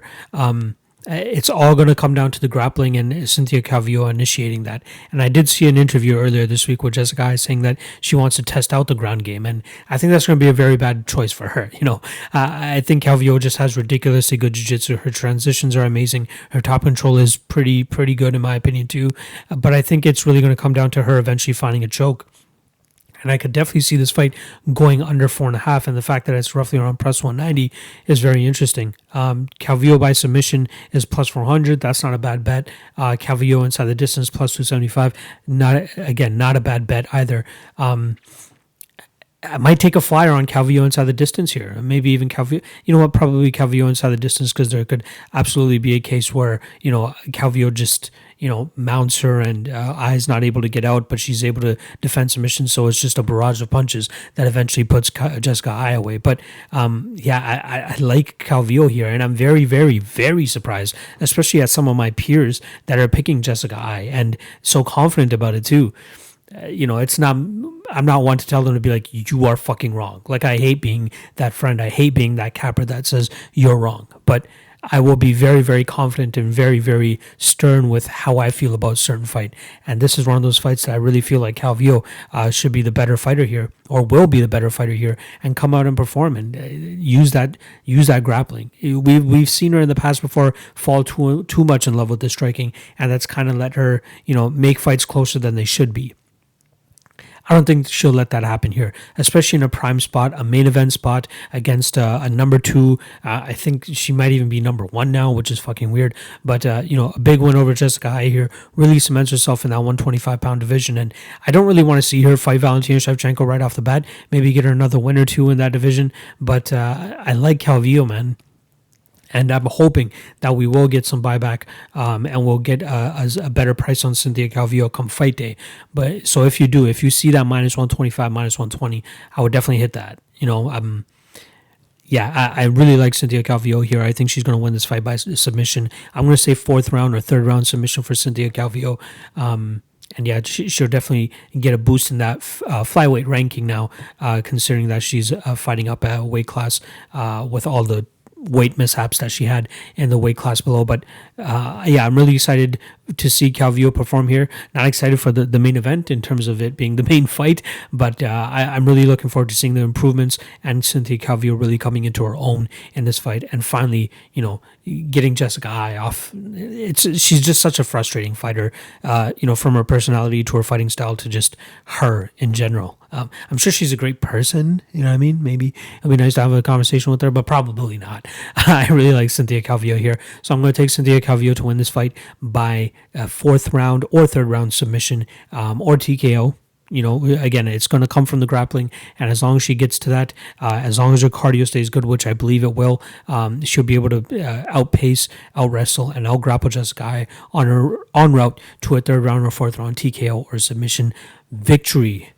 It's all going to come down to the grappling and Cynthia Calvillo initiating that. And I did see an interview earlier this week with Jessica Ai saying that she wants to test out the ground game, and I think that's going to be a very bad choice for her. I think Calvillo just has ridiculously good jiu-jitsu. Her transitions are amazing. Her top control is pretty good in my opinion too. But I think it's really going to come down to her eventually finding a choke. And I could definitely see this fight going under 4.5, and the fact that it's roughly around plus 190 is very interesting. Calvillo by submission is plus 400. That's not a bad bet. Calvillo inside the distance plus 275. Not a bad bet either. I might take a flyer on Calvillo inside the distance here. Maybe even Calvillo. You know what? Probably Calvillo inside the distance, because there could absolutely be a case where, Calvillo just, mounts her and Ai's not able to get out, but she's able to defend submission. So it's just a barrage of punches that eventually puts Jessica Ai away. But I like Calvillo here, and I'm very, very, very surprised, especially at some of my peers that are picking Jessica Ai and so confident about it too. It's not, I'm not one to tell them to be like, you are fucking wrong. Like, I hate being that friend. I hate being that capper that says you're wrong. But I will be very, very confident and very, very stern with how I feel about a certain fight. And this is one of those fights that I really feel like Calvillo should be the better fighter here, or will be the better fighter here, and come out and perform and use that grappling. We've seen her in the past before fall too much in love with the striking, and that's kind of let her, make fights closer than they should be. I don't think she'll let that happen here, especially in a prime spot, a main event spot against a number 2. I think she might even be number 1 now, which is fucking weird. But, a big win over Jessica Ai here really cements herself in that 125-pound division. And I don't really want to see her fight Valentina Shevchenko right off the bat. Maybe get her another win or two in that division. But I like Calvillo, man. And I'm hoping that we will get some buyback, and we'll get a better price on Cynthia Calvillo come fight day. But so if you see that minus 125, minus 120, I would definitely hit that. I really like Cynthia Calvillo here. I think she's going to win this fight by submission. I'm going to say fourth round or third round submission for Cynthia Calvillo. And yeah, she'll definitely get a boost in that flyweight ranking now, considering that she's fighting up a weight class with all the weight mishaps that she had in the weight class below. But I'm really excited to see Calvillo perform here. Not excited for the main event in terms of it being the main fight, but I'm really looking forward to seeing the improvements and Cynthia Calvillo really coming into her own in this fight and finally, getting Jessica Eye off. She's just such a frustrating fighter, from her personality to her fighting style to just her in general. I'm sure she's a great person, you know what I mean? Maybe it'd be nice to have a conversation with her, but probably not. I really like Cynthia Calvillo here. So I'm going to take Cynthia Calvillo to win this fight by fourth round or third round submission, or TKO. Again, it's going to come from the grappling, and as long as she gets to that, as long as her cardio stays good, which I believe it will, she'll be able to outpace, out-wrestle, and out-grapple Jessica Eye on her en route to a third round or fourth round TKO or submission victory.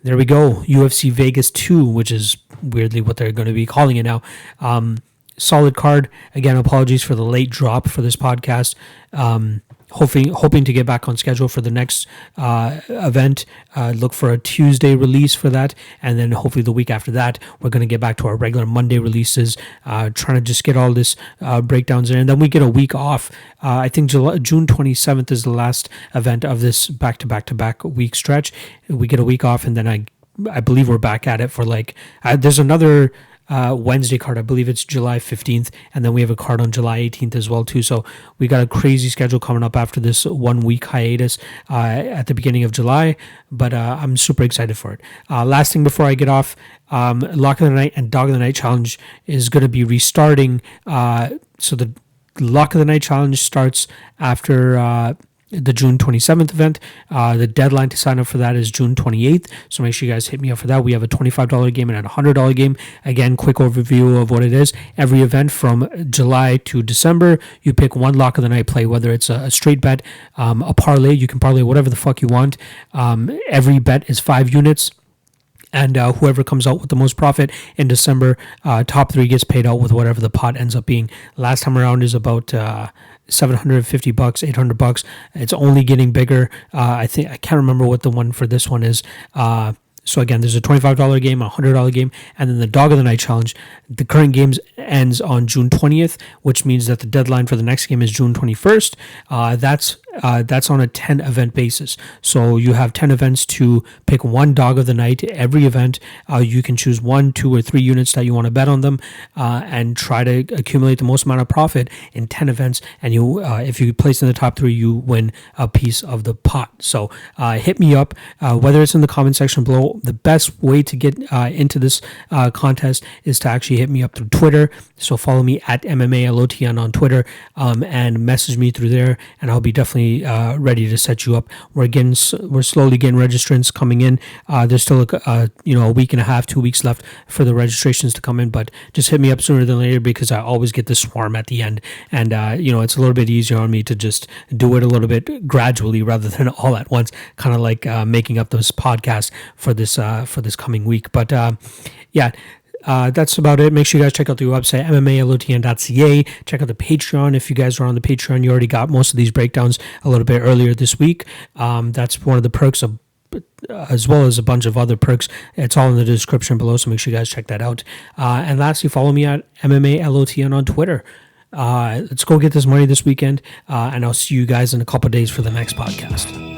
There we go. UFC Vegas 2, which is weirdly what they're going to be calling it now. Solid card. Again, apologies for the late drop for this podcast. Hoping to get back on schedule for the next event. Look for a Tuesday release for that, and then hopefully the week after that we're going to get back to our regular Monday releases. Trying to just get all this breakdowns in, and then we get a week off. I think June 27th is the last event of this back-to-back week stretch. We get a week off, and then I believe we're back at it for there's another Wednesday card. I believe it's July 15th, and then we have a card on July 18th as well too. So we got a crazy schedule coming up after this 1 week hiatus at the beginning of July, but I'm super excited for it. Last thing before I get off, Lock of the Night and Dog of the Night challenge is going to be restarting. So the Lock of the Night challenge starts after the June 27th event. The deadline to sign up for that is June 28th. So make sure you guys hit me up for that. We have a $25 game and a $100 game. Again, quick overview of what it is. Every event from July to December, you pick one Lock of the Night play, whether it's a straight bet, a parlay. You can parlay whatever the fuck you want. Every bet is 5 units. And whoever comes out with the most profit in December, top 3 gets paid out with whatever the pot ends up being. Last time around is about $750, $800. It's only getting bigger. I can't remember what the one for this one is. So again, there's a $25 game, a $100 game, and then the Dog of the Night challenge. The current game ends on June 20th, which means that the deadline for the next game is June 21st. That's on a 10 event basis. So you have 10 events to pick one Dog of the Night. Every event, you can choose 1, 2, or 3 units that you want to bet on them, and try to accumulate the most amount of profit in 10 events. And if you place in the top 3, you win a piece of the pot. So hit me up, whether it's in the comment section below. The best way to get into this contest is to actually hit me up through Twitter. So follow me at MMA LOTN on Twitter, and message me through there, and I'll be definitely ready to set you up. We're slowly getting registrants coming in. There's still a week and a half, 2 weeks left for the registrations to come in, but just hit me up sooner than later because I always get the swarm at the end, and it's a little bit easier on me to just do it a little bit gradually rather than all at once, kind of like making up those podcasts for this coming week. But that's about it. Make sure you guys check out the website, MMALOTN.ca. Check out the Patreon. If you guys are on the Patreon, you already got most of these breakdowns a little bit earlier this week. That's one of the perks as well as a bunch of other perks. It's all in the description below, so make sure you guys check that out. And lastly, follow me at MMALOTN on Twitter. Let's go get this money this weekend, and I'll see you guys in a couple days for the next podcast.